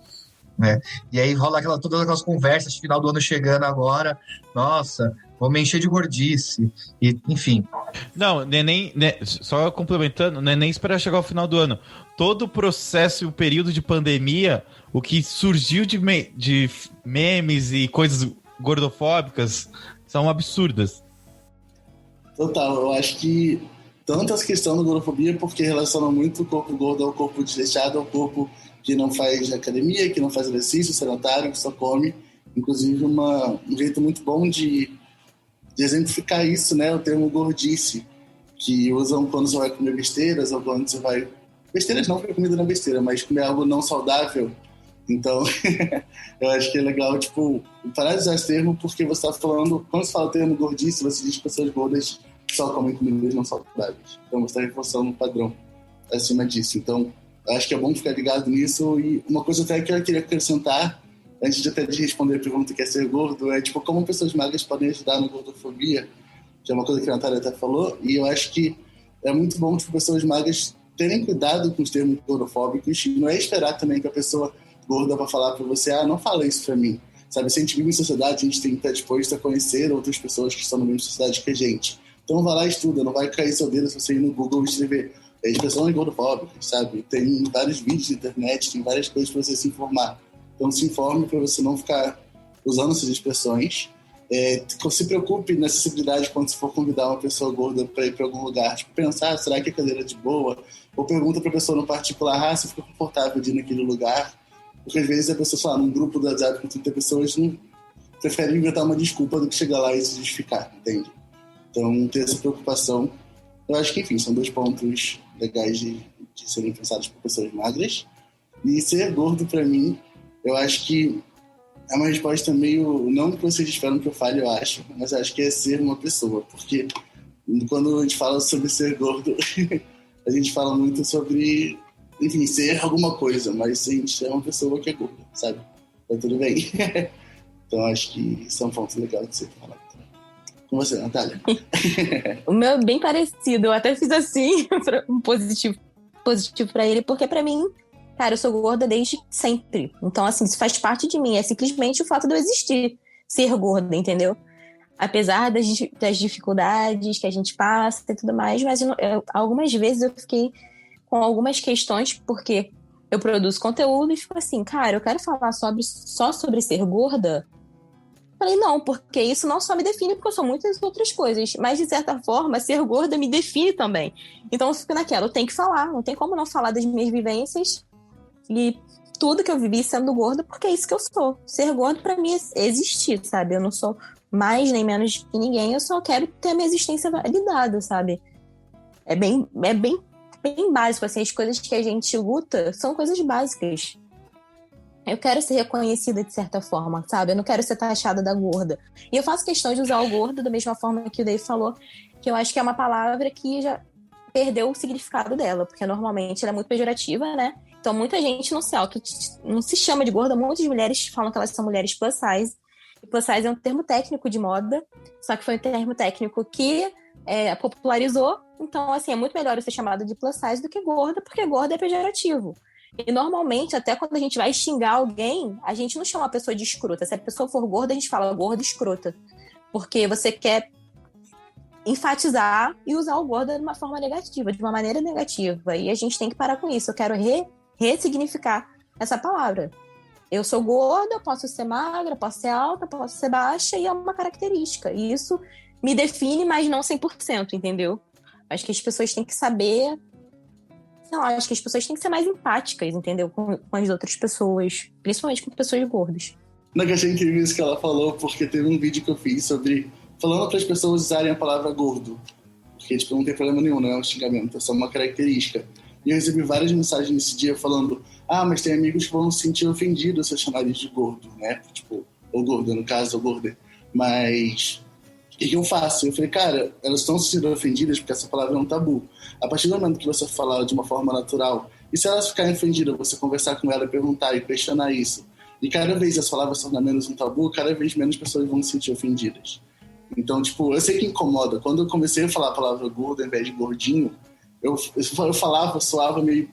né? E aí rola todas aquelas conversas, final do ano chegando agora, nossa, vou me encher de gordice, e, enfim. Não, só complementando, não é nem esperar chegar ao final do ano. Todo o processo e o período de pandemia, o que surgiu de memes e coisas gordofóbicas são absurdas. Total, eu acho que tanto essa questão da gordofobia, porque relaciona muito o corpo gordo ao corpo desleixado, ao corpo que não faz academia, que não faz exercício, sedentário, que só come. Inclusive, um jeito muito bom de exemplificar isso, né? O termo gordice, que usam quando você vai comer besteiras, ou quando você vai... Besteiras não, porque comida não é besteira, mas comer algo não saudável. Então, eu acho que é legal, parar de usar esse termo, porque você está falando, quando você fala o termo gordice, você diz que pessoas gordas só comem comidas não saudáveis. Então, você está reforçando um padrão acima disso. Então, eu acho que é bom ficar ligado nisso. E uma coisa até que eu queria acrescentar, antes de responder a pergunta que é ser gordo, é como pessoas magras podem ajudar na gordofobia, que é uma coisa que a Natália até falou, e eu acho que é muito bom pessoas magras terem cuidado com os termos gordofóbicos, e não é esperar também que a pessoa gorda para falar para você, não fala isso para mim. Sabe, se a gente vive em sociedade, a gente tem que estar disposto a conhecer outras pessoas que estão na mesma sociedade que a gente. Então vai lá e estuda, não vai cair seu dedo se você ir no Google e escrever expressões gordofóbicas, sabe? Tem vários vídeos na internet, tem várias coisas para você se informar. Então se informe para você não ficar usando essas expressões. Se preocupe na acessibilidade quando você for convidar uma pessoa gorda para ir para algum lugar. Pensar, será que a cadeira é de boa? Ou pergunta para a pessoa no particular, você fica confortável de ir naquele lugar? Porque às vezes a pessoa, num grupo do WhatsApp com 30 pessoas, não prefere inventar uma desculpa do que chegar lá e se justificar, entende? Então, ter essa preocupação. Eu acho que, enfim, são 2 pontos legais de serem pensados por pessoas magras. E ser gordo, para mim, eu acho que é uma resposta meio... Não que vocês esperam que eu fale, eu acho, mas eu acho que é ser uma pessoa. Porque quando a gente fala sobre ser gordo, a gente fala muito sobre... Enfim, ser alguma coisa, mas a gente é uma pessoa que é gorda, sabe? Tá tudo bem. Então, acho que isso é um ponto legal de ser falado. Com você, Natália. O meu é bem parecido. Eu até fiz assim, um positivo pra ele, porque pra mim, cara, eu sou gorda desde sempre. Então, assim, isso faz parte de mim. É simplesmente o fato de eu existir, ser gorda, entendeu? Apesar das dificuldades que a gente passa e tudo mais, mas algumas vezes eu fiquei com algumas questões, porque eu produzo conteúdo e fico assim, cara, eu quero falar só sobre ser gorda? Falei, não, porque isso não só me define, porque eu sou muitas outras coisas, mas de certa forma, ser gorda me define também. Então eu fico naquela, eu tenho que falar, não tem como não falar das minhas vivências e tudo que eu vivi sendo gorda, porque é isso que eu sou. Ser gorda pra mim é existir, sabe? Eu não sou mais nem menos que ninguém, eu só quero ter a minha existência validada, sabe? É bem básico, assim, as coisas que a gente luta são coisas básicas. Eu quero ser reconhecida de certa forma, sabe? Eu não quero ser taxada da gorda. E eu faço questão de usar o gordo da mesma forma que o Dave falou, que eu acho que é uma palavra que já perdeu o significado dela, porque normalmente ela é muito pejorativa, né? Então muita gente não se chama de gorda, muitas mulheres falam que elas são mulheres plus size. E plus size é um termo técnico de moda, só que foi um termo técnico que popularizou. Então, assim, é muito melhor eu ser chamada de plus size do que gorda, porque gorda é pejorativo. E normalmente, até quando a gente vai xingar alguém, a gente não chama a pessoa de escrota. Se a pessoa for gorda, a gente fala gorda escrota. Porque você quer enfatizar e usar o gorda de uma forma negativa, de uma maneira negativa. E a gente tem que parar com isso. Eu quero ressignificar essa palavra. Eu sou gorda, posso ser magra, posso ser alta, posso ser baixa, e é uma característica. E isso me define, mas não 100%, entendeu? Acho que as pessoas têm que saber sei lá, acho que as pessoas têm que ser mais empáticas, entendeu? Com as outras pessoas, principalmente com pessoas gordas. Não, que eu achei incrível isso que ela falou, porque teve um vídeo que eu fiz sobre falando para as pessoas usarem a palavra gordo. Porque, tipo, não tem problema nenhum, não é um xingamento, é só uma característica. E eu recebi várias mensagens nesse dia falando: mas tem amigos que vão se sentir ofendidos se eu chamar eles de gordo, né? Tipo, ou gorda, no caso, ou gorda. Mas o que eu faço? Eu falei, cara, elas estão se sentindo ofendidas porque essa palavra é um tabu. A partir do momento que você falar de uma forma natural, e se elas ficarem ofendidas, você conversar com ela, perguntar e questionar isso, e cada vez as palavras se tornam menos um tabu, cada vez menos pessoas vão se sentir ofendidas. Então, tipo, eu sei que incomoda. Quando eu comecei a falar a palavra gordo ao invés de gordinho, eu falava, soava meio,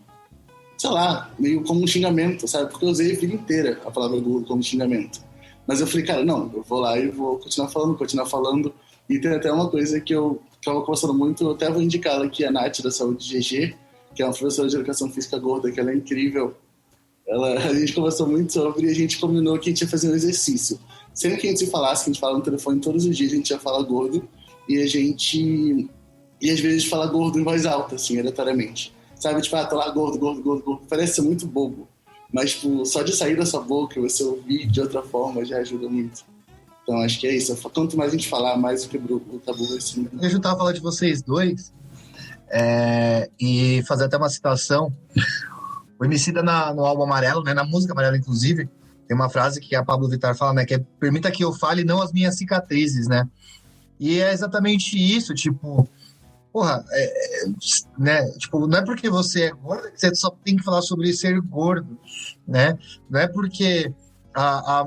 sei lá, meio como um xingamento, sabe? Porque eu usei a vida inteira a palavra gordo como xingamento. Mas eu falei, cara, não, eu vou lá e vou continuar falando. E tem até uma coisa que eu estava conversando muito, eu até vou indicar ela aqui, a Nath, da Saúde GG, que é uma professora de educação física gorda, que ela é incrível. A gente conversou muito sobre e a gente combinou que a gente ia fazer um exercício. Sempre que a gente se falasse, que a gente fala no telefone todos os dias, a gente ia falar gordo, e às vezes fala gordo em voz alta, assim, aleatoriamente. Sabe, tipo, tô lá gordo. Parece ser muito bobo. Mas, tipo, só de sair da sua boca e você ouvir de outra forma já ajuda muito. Então, acho que é isso. Quanto mais a gente falar, mais o tabu vai se... Eu juntava falar de vocês dois e fazer até uma citação. O Emicida no álbum Amarelo, né, na música Amarelo, inclusive, tem uma frase que a Pablo Vittar fala, né, que é: permita que eu fale, não as minhas cicatrizes, né? E é exatamente isso, tipo... Porra, né? Tipo, não é porque você é gorda que você só tem que falar sobre ser gordo, né? Não é porque a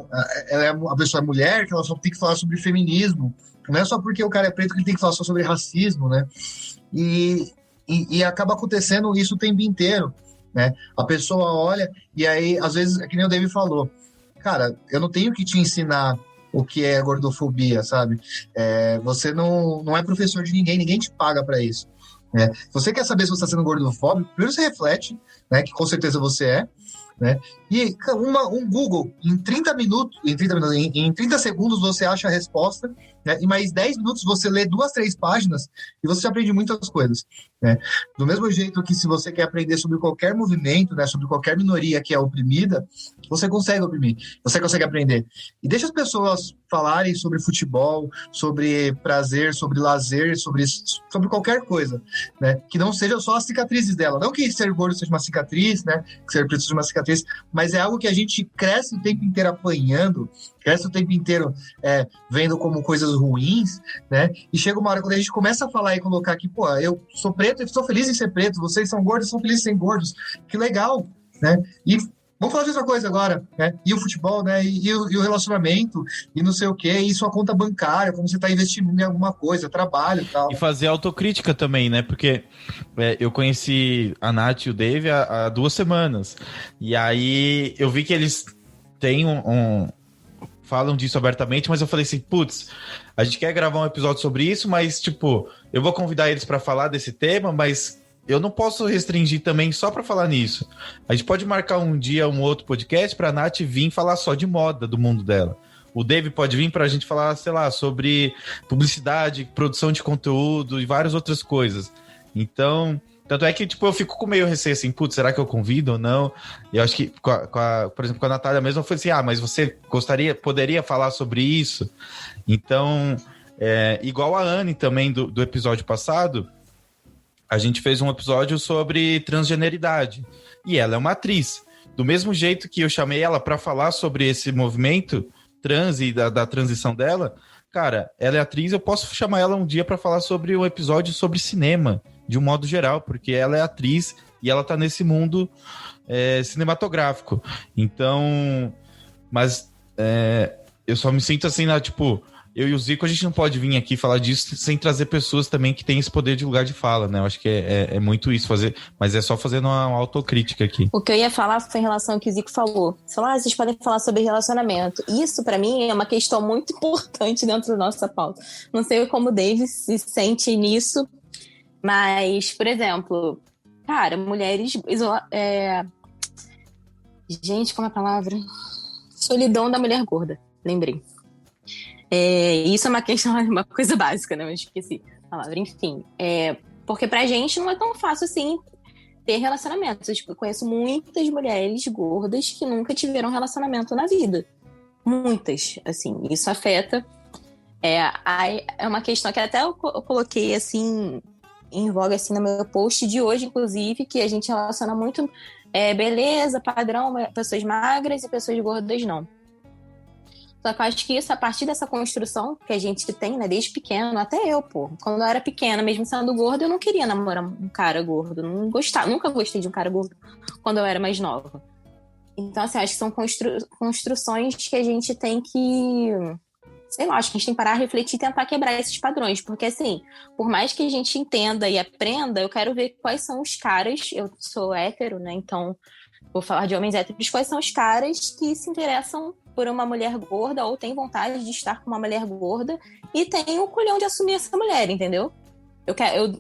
pessoa é mulher que ela só tem que falar sobre feminismo. Não é só porque o cara é preto que ele tem que falar só sobre racismo, né? E acaba acontecendo isso o tempo inteiro, né? A pessoa olha e aí, às vezes, é que nem o David falou, cara, eu não tenho que te ensinar o que é gordofobia, sabe? Você não é professor de ninguém te paga para isso. Né? Se você quer saber se você está sendo gordofóbico, primeiro você reflete, né, que com certeza você é, né? E um Google, em 30 segundos você acha a resposta, né? E mais 10 minutos você lê 2, 3 páginas e você aprende muitas coisas, né? Do mesmo jeito que se você quer aprender sobre qualquer movimento, né, sobre qualquer minoria que é oprimida, você consegue oprimir, você consegue aprender. E deixa as pessoas falarem sobre futebol, sobre prazer, sobre lazer, sobre qualquer coisa, né? Que não seja só as cicatrizes dela. Não que ser gordo seja uma cicatriz, né? Que ser preto seja uma cicatriz, mas é algo que a gente cresce o tempo inteiro apanhando, cresce o tempo inteiro vendo como coisas ruins, né? E chega uma hora quando a gente começa a falar e colocar aqui, pô, eu sou preto e estou feliz em ser preto, vocês são gordos e são felizes em ser gordos, que legal, né? E vamos falar de outra coisa agora, né? E o futebol, né? E o relacionamento, e não sei o quê, e sua conta bancária, como você está investindo em alguma coisa, trabalho e tal. E fazer autocrítica também, né? Porque eu conheci a Nath e o Dave há 2 semanas. E aí eu vi que eles têm falam disso abertamente, mas eu falei assim, putz, a gente quer gravar um episódio sobre isso, mas, tipo, eu vou convidar eles para falar desse tema, mas eu não posso restringir também só para falar nisso. A gente pode marcar um dia um outro podcast para a Nath vir falar só de moda do mundo dela. O Dave pode vir para a gente falar, sei lá, sobre publicidade, produção de conteúdo e várias outras coisas. Então, tanto é que, tipo, eu fico com meio receio assim, putz, será que eu convido ou não? E eu acho que, por exemplo, com a Natália mesmo, eu falei assim, mas você poderia falar sobre isso? Então, igual a Anne também do episódio passado, a gente fez um episódio sobre transgeneridade. E ela é uma atriz. Do mesmo jeito que eu chamei ela para falar sobre esse movimento trans e da transição dela, cara, ela é atriz, eu posso chamar ela um dia para falar sobre um episódio sobre cinema, de um modo geral, porque ela é atriz e ela tá nesse mundo cinematográfico. Então, mas eu só me sinto assim, tipo, eu e o Zico, a gente não pode vir aqui falar disso sem trazer pessoas também que têm esse poder de lugar de fala, né? Eu acho que é muito isso, mas é só fazendo uma autocrítica aqui. O que eu ia falar foi em relação ao que o Zico falou. Você falou, vocês podem falar sobre relacionamento. Isso, pra mim, é uma questão muito importante dentro da nossa pauta. Não sei como o David se sente nisso, mas, por exemplo, cara, mulheres... Gente, como é a palavra? Solidão da mulher gorda, lembrei. Isso é uma questão, uma coisa básica, né? Eu esqueci a palavra. Enfim, porque pra gente não é tão fácil assim ter relacionamentos. Eu conheço muitas mulheres gordas que nunca tiveram relacionamento na vida. Muitas, assim, isso afeta. É uma questão que até eu coloquei, assim, em voga, assim, no meu post de hoje, inclusive, que a gente relaciona muito beleza, padrão, pessoas magras e pessoas gordas não. Só que eu acho que isso, a partir dessa construção que a gente tem, né, desde pequeno, até eu, quando eu era pequena, mesmo sendo gorda, eu não queria namorar um cara gordo, nunca gostei de um cara gordo quando eu era mais nova. Então, assim, acho que são construções que a gente tem que, sei lá, acho que a gente tem que parar, refletir e tentar quebrar esses padrões, porque, assim, por mais que a gente entenda e aprenda, eu quero ver quais são os caras, eu sou hétero, né, então vou falar de homens héteros, quais são os caras que se interessam por uma mulher gorda ou têm vontade de estar com uma mulher gorda e tem o culhão de assumir essa mulher, entendeu?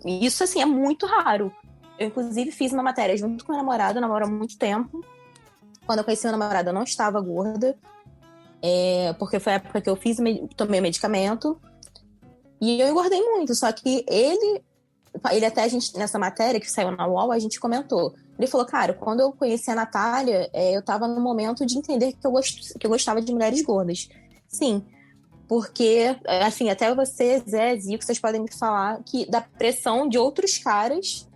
Isso, assim, é muito raro. Eu, inclusive, fiz uma matéria junto com meu namorado, eu namoro há muito tempo. Quando eu conheci meu namorado, eu não estava gorda, porque foi a época que eu tomei medicamento, e eu engordei muito, só que ele até, a gente, nessa matéria que saiu na UOL, a gente comentou. Ele falou, cara, quando eu conheci a Natália, eu tava no momento de entender que eu gostava de mulheres gordas. Sim, porque, assim, até você, Zé, Zico, vocês podem me falar que da pressão de outros caras,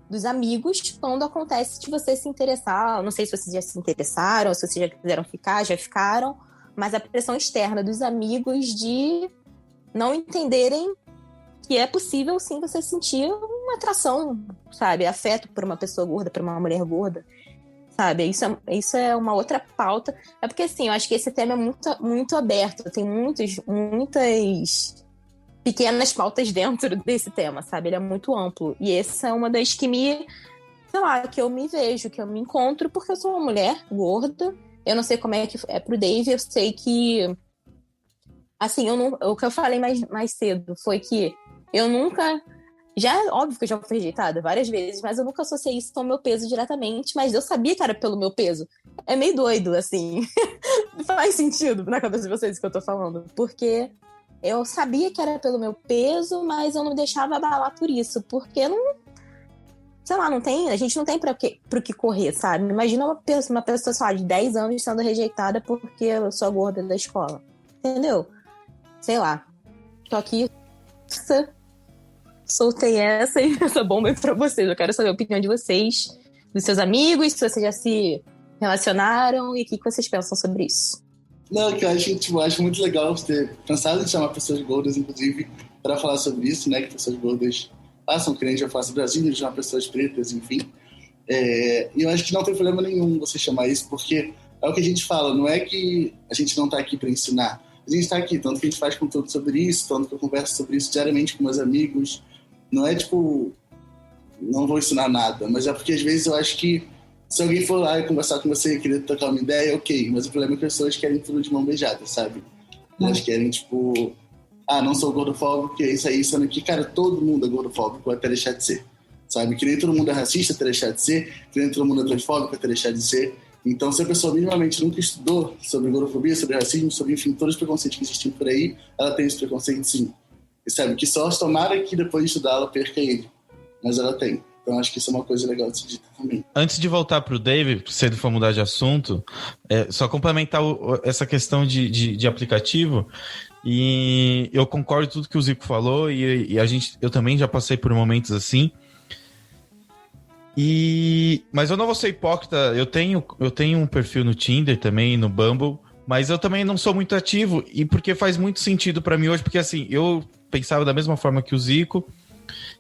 dos amigos, quando acontece de você se interessar. Não sei se vocês já se interessaram, se vocês já quiseram ficar, já ficaram, mas a pressão externa dos amigos de não entenderem que é possível, sim, você sentir uma atração, sabe? Afeto por uma pessoa gorda, por uma mulher gorda, sabe? Isso é uma outra pauta. É porque, assim, eu acho que esse tema é muito, muito aberto. Tem muitas pequenas pautas dentro desse tema, sabe? Ele é muito amplo. E essa é uma das que que eu me vejo, que eu me encontro, porque eu sou uma mulher gorda. Eu não sei como é que é pro Dave, eu sei que... Assim, o que eu falei mais cedo foi que eu nunca... Óbvio que eu já fui rejeitada várias vezes, mas eu nunca associei isso ao meu peso diretamente, mas eu sabia que era pelo meu peso. É meio doido, assim. Faz sentido na cabeça de vocês o que eu tô falando. Porque eu sabia que era pelo meu peso, mas eu não deixava abalar por isso. Porque não... Sei lá, a gente não tem pro que correr, sabe? Imagina uma pessoa, sei lá, de 10 anos sendo rejeitada porque eu sou gorda da escola. Entendeu? Sei lá. Tô aqui... Soltei essa bomba aí pra vocês. Eu quero saber a opinião de vocês, dos seus amigos, se vocês já se relacionaram e o que vocês pensam sobre isso. Não, que eu acho muito legal ter pensado em chamar pessoas gordas, inclusive, para falar sobre isso, né? Que pessoas gordas passam, que nem já faço no Brasil, de chamar pessoas pretas, enfim. E eu acho que não tem problema nenhum você chamar isso, porque é o que a gente fala, não é que a gente não tá aqui para ensinar. A gente tá aqui, tanto que a gente faz conteúdo sobre isso, tanto que eu converso sobre isso diariamente com meus amigos. Não é tipo, não vou ensinar nada, mas é porque às vezes eu acho que se alguém for lá e conversar com você e querer trocar uma ideia, ok, mas o problema é que as pessoas querem tudo de mão beijada, sabe? Elas querem, tipo, não sou gordofóbico, é isso aí, sendo que, cara, todo mundo é gordofóbico até deixar de ser, sabe? Que nem todo mundo é racista até deixar de ser, que nem todo mundo é transfóbico até deixar de ser. Então, se a pessoa minimamente nunca estudou sobre gordofobia, sobre racismo, sobre, enfim, todos os preconceitos que existem por aí, ela tem esse preconceito, sim. E sabe, que só tomara que depois de estudar ela perca ele. Mas ela tem. Então acho que isso é uma coisa legal de se dizer também. Antes de voltar pro Dave, se ele for mudar de assunto, só complementar essa questão de aplicativo. E eu concordo com tudo que o Zico falou, e eu também já passei por momentos assim. Mas eu não vou ser hipócrita, eu tenho um perfil no Tinder também, no Bumble, mas eu também não sou muito ativo, e porque faz muito sentido pra mim hoje, porque assim, eu pensava da mesma forma que o Zico,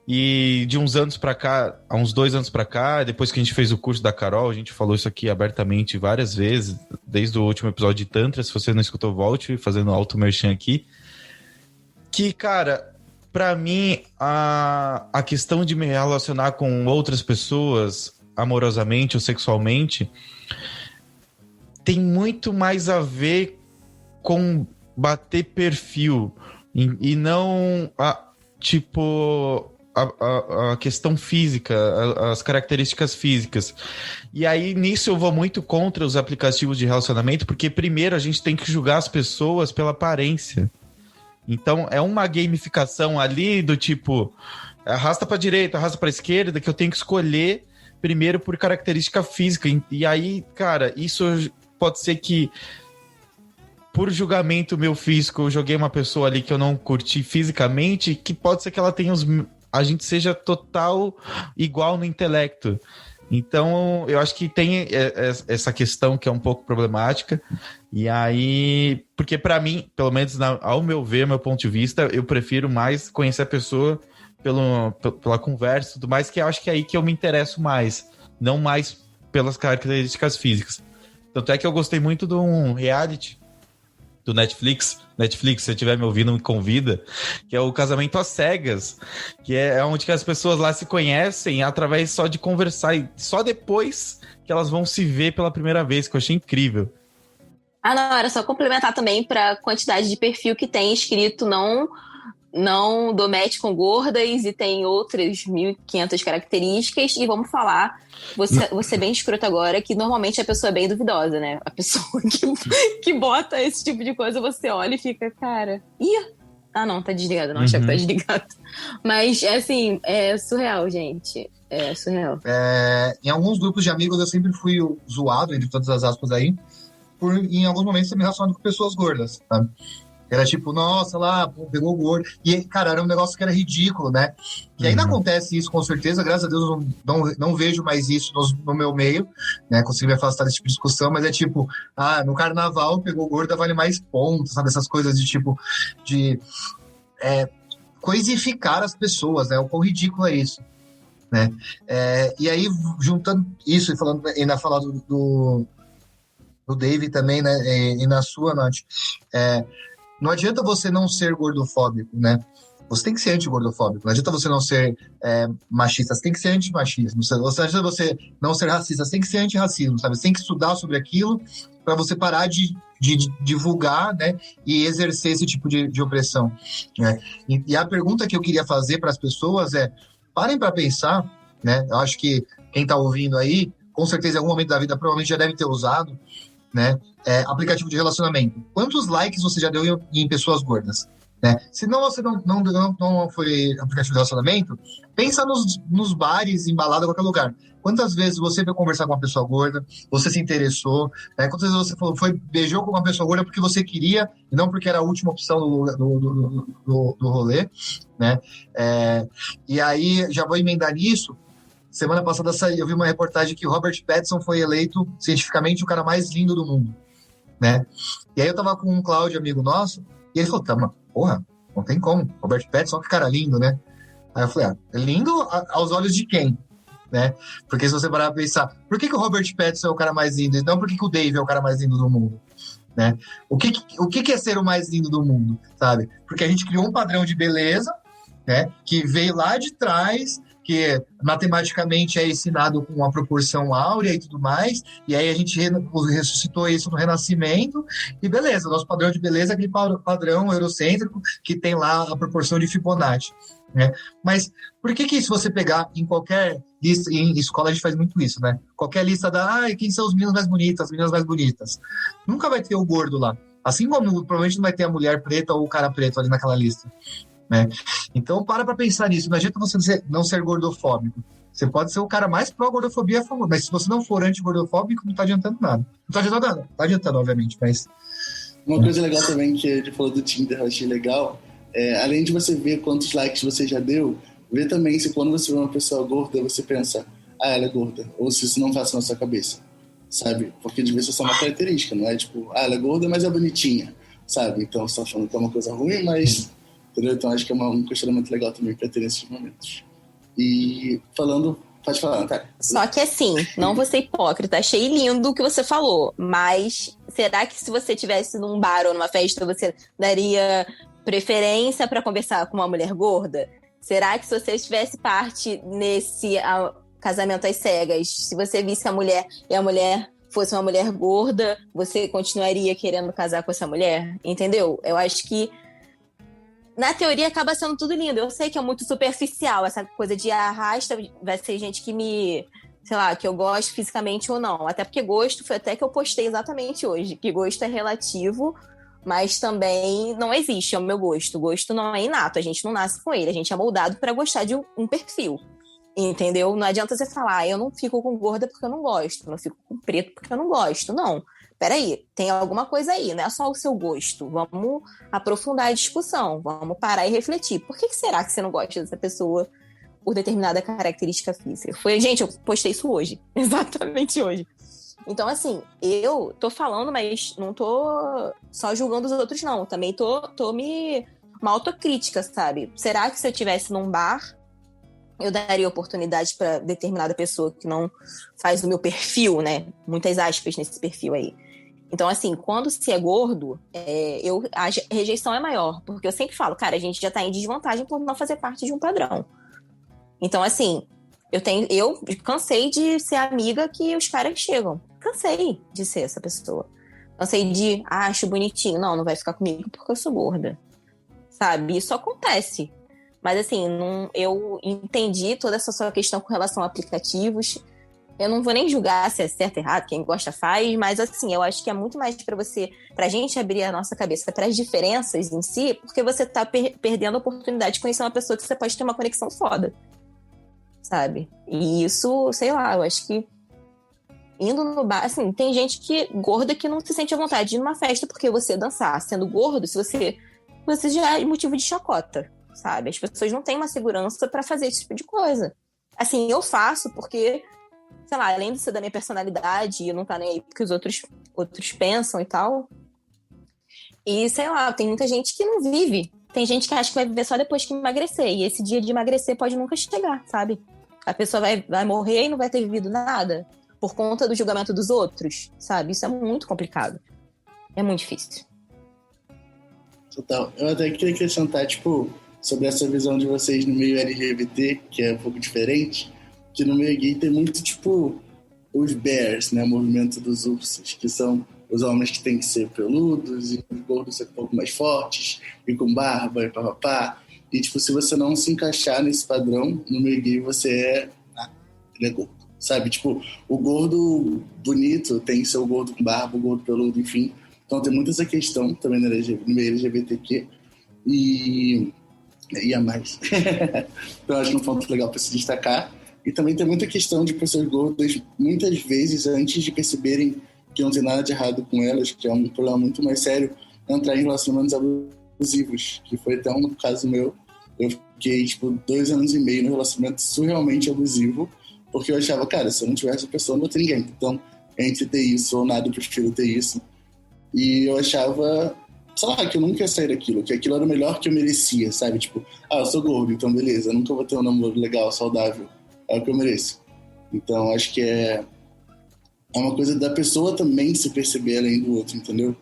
e de uns anos pra cá, há uns 2 anos pra cá, depois que a gente fez o curso da Carol, a gente falou isso aqui abertamente várias vezes, desde o último episódio de Tantra, se você não escutou, volte, fazendo auto-merchan aqui, que, cara, pra mim, a questão de me relacionar com outras pessoas, amorosamente ou sexualmente, tem muito mais a ver com bater perfil, e não a questão física, as características físicas. E aí, nisso, eu vou muito contra os aplicativos de relacionamento, porque primeiro a gente tem que julgar as pessoas pela aparência. Então, é uma gamificação ali do tipo, arrasta pra direita, arrasta pra esquerda, que eu tenho que escolher primeiro por característica física. E aí, cara, isso pode ser que por julgamento meu físico, eu joguei uma pessoa ali que eu não curti fisicamente, que pode ser que ela tenha a gente seja total igual no intelecto. Então, eu acho que tem essa questão que é um pouco problemática. E aí, porque pra mim, pelo menos ao meu ver, meu ponto de vista, eu prefiro mais conhecer a pessoa pela conversa e tudo mais, que eu acho que é aí que eu me interesso mais, não mais pelas características físicas. Tanto é que eu gostei muito de um reality do Netflix, se você estiver me ouvindo, me convida, que é o Casamento às Cegas, que é onde que as pessoas lá se conhecem através só de conversar, e só depois que elas vão se ver pela primeira vez, que eu achei incrível. Ah, não, era só complementar também para a quantidade de perfil que tem escrito não dou match com gordas e tem outras 1.500 características. E vamos falar, vou ser bem escroto agora, que normalmente a pessoa é bem duvidosa, né? A pessoa que bota esse tipo de coisa, você olha e fica, cara... não, tá desligado, não, achava que tá desligado. Mas, assim, é surreal, gente. É surreal. Em alguns grupos de amigos eu sempre fui zoado, entre todas as aspas aí, por em alguns momentos ser me relacionado com pessoas gordas, sabe? Era tipo, nossa, lá, pô, pegou o gordo. E, cara, era um negócio que era ridículo, né? E ainda acontece isso, com certeza. Graças a Deus, eu não vejo mais isso no meu meio, né? Consegui me afastar desse tipo de discussão, mas é tipo, no carnaval, pegou o gordo, vale mais pontos, sabe? Essas coisas de tipo, coisificar as pessoas, né? O quão ridículo é isso, né? E aí, juntando isso e falando, ainda falar do Dave também, né? E na sua, Nath, não adianta você não ser gordofóbico, né? Você tem que ser anti-gordofóbico. Não adianta você não ser machista, você tem que ser anti-machismo. Não adianta você não ser racista, você tem que ser anti-racismo, sabe? Você tem que estudar sobre aquilo para você parar de divulgar, né? E exercer esse tipo de opressão, né? E a pergunta que eu queria fazer para as pessoas parem para pensar, né? Eu acho que quem está ouvindo aí, com certeza em algum momento da vida provavelmente já deve ter usado, né? Aplicativo de relacionamento. Quantos likes você já deu em pessoas gordas? Né? Se não, você não foi aplicativo de relacionamento, pensa nos bares, em balada, qualquer lugar. Quantas vezes você foi conversar com uma pessoa gorda, você se interessou, né? Quantas vezes você beijou com uma pessoa gorda porque você queria e não porque era a última opção do rolê, né? E aí, já vou emendar nisso. Semana passada eu vi uma reportagem que o Robert Pattinson foi eleito cientificamente o cara mais lindo do mundo, né? E aí eu tava com um Cláudio, amigo nosso, e ele falou, mas porra, não tem como, Robert Pattinson, que cara lindo, né? Aí eu falei, é lindo aos olhos de quem? Né? Porque se você parar pra pensar, por que o Robert Pattinson é o cara mais lindo e não por que o Dave é o cara mais lindo do mundo? Né? O que é ser o mais lindo do mundo, sabe? Porque a gente criou um padrão de beleza, né? Que veio lá de trás, que matematicamente é ensinado com uma proporção áurea e tudo mais, e aí a gente ressuscitou isso no Renascimento, e beleza, nosso padrão de beleza é aquele padrão eurocêntrico que tem lá a proporção de Fibonacci, né? Mas por que se você pegar em qualquer lista, em escola a gente faz muito isso, né? Qualquer lista quem são os meninos mais bonitos, as meninas mais bonitas, nunca vai ter o gordo lá, assim como provavelmente não vai ter a mulher preta ou o cara preto ali naquela lista, né? Então para pensar nisso. Não adianta você não ser gordofóbico. Você pode ser o cara mais pró-gordofobia a favor, mas se você não for anti-gordofóbico, não tá adiantando nada. Não tá adiantando nada. Tá adiantando, obviamente, mas... Uma coisa legal também que ele falou do Tinder, eu achei legal, além de você ver quantos likes você já deu, ver também se quando você vê uma pessoa gorda, você pensa, ela é gorda, ou se isso não passa na sua cabeça, sabe? Porque de vez é só uma característica, não é tipo, ela é gorda, mas é bonitinha, sabe? Então você tá falando que é uma coisa ruim, mas... Entendeu? Então acho que é um questionamento legal também para ter nesses momentos. E falando... Pode falar, Natália. Só que assim, não vou ser hipócrita, achei lindo o que você falou, mas será que se você estivesse num bar ou numa festa, você daria preferência para conversar com uma mulher gorda? Será que se você tivesse parte nesse casamento às cegas, se você visse a mulher e a mulher fosse uma mulher gorda, você continuaria querendo casar com essa mulher? Entendeu? Eu acho que na teoria acaba sendo tudo lindo. Eu sei que é muito superficial essa coisa de arrasta, vai ser gente que que eu gosto fisicamente ou não. Até porque gosto, foi até que eu postei exatamente hoje, que gosto é relativo, mas também não existe, é o meu gosto. Gosto não é inato, a gente não nasce com ele, a gente é moldado para gostar de um perfil. Entendeu? Não adianta você falar, eu não fico com gorda porque eu não gosto, não fico com preto porque eu não gosto. Não. Peraí, tem alguma coisa aí, não é só o seu gosto. Vamos aprofundar a discussão, vamos parar e refletir. Por que será que você não gosta dessa pessoa por determinada característica física? Gente, eu postei isso hoje, exatamente hoje. Então, assim, eu tô falando, mas não tô só julgando os outros, não. Também tô uma autocrítica, sabe? Será que se eu estivesse num bar, eu daria oportunidade para determinada pessoa que não faz o meu perfil, né? Muitas aspas nesse perfil aí. Então, assim, quando se é gordo, a rejeição é maior. Porque eu sempre falo, cara, a gente já tá em desvantagem por não fazer parte de um padrão. Então, assim, eu cansei de ser amiga que os caras chegam. Cansei de ser essa pessoa. Cansei de, acho bonitinho. Não vai ficar comigo porque eu sou gorda. Sabe? Isso acontece. Mas, assim, eu entendi toda essa sua questão com relação a aplicativos. Eu não vou nem julgar se é certo ou errado, quem gosta faz, mas, assim, eu acho que é muito mais pra gente abrir a nossa cabeça para as diferenças em si, porque você tá perdendo a oportunidade de conhecer uma pessoa que você pode ter uma conexão foda, sabe? E isso, sei lá, eu acho que indo no bar, assim, tem gente gorda que não se sente à vontade de ir numa festa porque você dançar sendo gordo, se você já é motivo de chacota, sabe? As pessoas não têm uma segurança pra fazer esse tipo de coisa. Assim, eu faço porque, sei lá, além de ser da minha personalidade, eu não tá nem aí porque os outros pensam e tal. E, sei lá, tem muita gente que não vive. Tem gente que acha que vai viver só depois que emagrecer. E esse dia de emagrecer pode nunca chegar, sabe? A pessoa vai morrer e não vai ter vivido nada por conta do julgamento dos outros, sabe? Isso é muito complicado. É muito difícil. Total. Eu até queria acrescentar, sobre essa visão de vocês no meio LGBT, que é um pouco diferente, que no meio gay tem muito, os bears, né? O movimento dos ursos, que são os homens que têm que ser peludos e os gordos ser um pouco mais fortes e com barba e papapá. E, se você não se encaixar nesse padrão, no meio gay ele é gordo, sabe? O gordo bonito tem que ser o gordo com barba, o gordo peludo, enfim. Então tem muita essa questão também no meio LGBTQ e a mais. Então acho que é um ponto legal para se destacar. E também tem muita questão de pessoas gordas, muitas vezes, antes de perceberem que não tem nada de errado com elas, que é um problema muito mais sério, entrar em relacionamentos abusivos, que foi até um caso meu. Eu fiquei, 2 anos e meio no relacionamento surrealmente abusivo, porque eu achava, cara, se eu não tivesse essa pessoa, não vou ter ninguém. Então, entre ter isso ou nada, eu prefiro ter isso. E eu achava, sei lá, que eu nunca ia sair daquilo, que aquilo era o melhor que eu merecia, sabe? Eu sou gordo, então beleza, eu nunca vou ter um namoro legal, saudável. É o que eu mereço. Então, acho que é uma coisa da pessoa também se perceber além do outro, entendeu?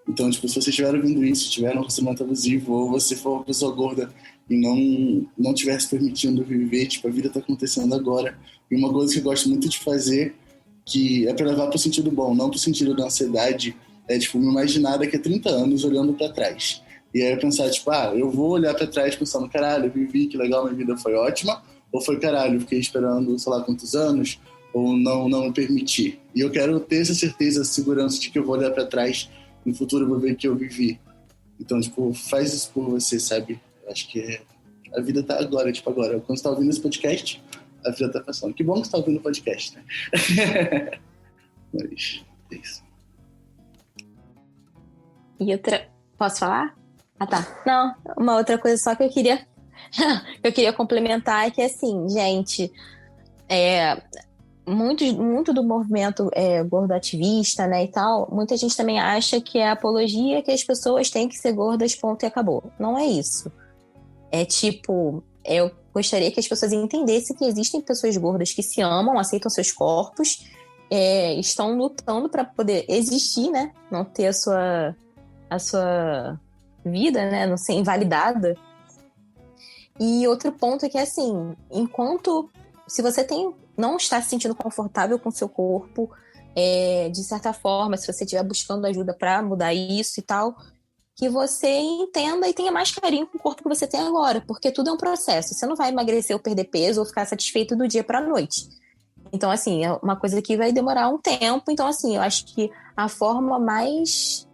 Então, se você estiver ouvindo isso, estiver num relacionamento abusivo, ou você for uma pessoa gorda e não estiver se permitindo viver, a vida tá acontecendo agora. E uma coisa que eu gosto muito de fazer, que é para levar pro sentido bom, não pro sentido da ansiedade, é, me imaginar daqui a 30 anos olhando para trás. E aí eu pensar, eu vou olhar para trás pensando, caralho, eu vivi, que legal, minha vida foi ótima, ou foi, caralho, eu fiquei esperando, sei lá quantos anos, ou não me permiti. E eu quero ter essa certeza, essa segurança de que eu vou olhar para trás, no futuro eu vou ver que eu vivi. Então, faz isso por você, sabe? Eu acho que a vida tá agora, agora. Quando você tá ouvindo esse podcast, a vida tá passando. Que bom que você tá ouvindo o podcast, né? Mas, é isso. E outra... Posso falar? Ah, tá. Não, uma outra coisa só que eu queria complementar é que, assim, gente, muito do movimento gordo ativista, né, e tal, muita gente também acha que é apologia que as pessoas têm que ser gordas, ponto, e acabou. Não é isso. Eu gostaria que as pessoas entendessem que existem pessoas gordas que se amam, aceitam seus corpos, estão lutando para poder existir, né, não ter a sua vida, né, não ser invalidada. E outro ponto é que, assim, se você não está se sentindo confortável com o seu corpo, de certa forma, se você estiver buscando ajuda para mudar isso e tal, que você entenda e tenha mais carinho com o corpo que você tem agora, porque tudo é um processo. Você não vai emagrecer ou perder peso ou ficar satisfeito do dia para a noite. Então, assim, é uma coisa que vai demorar um tempo. Então, assim, eu acho que a forma mais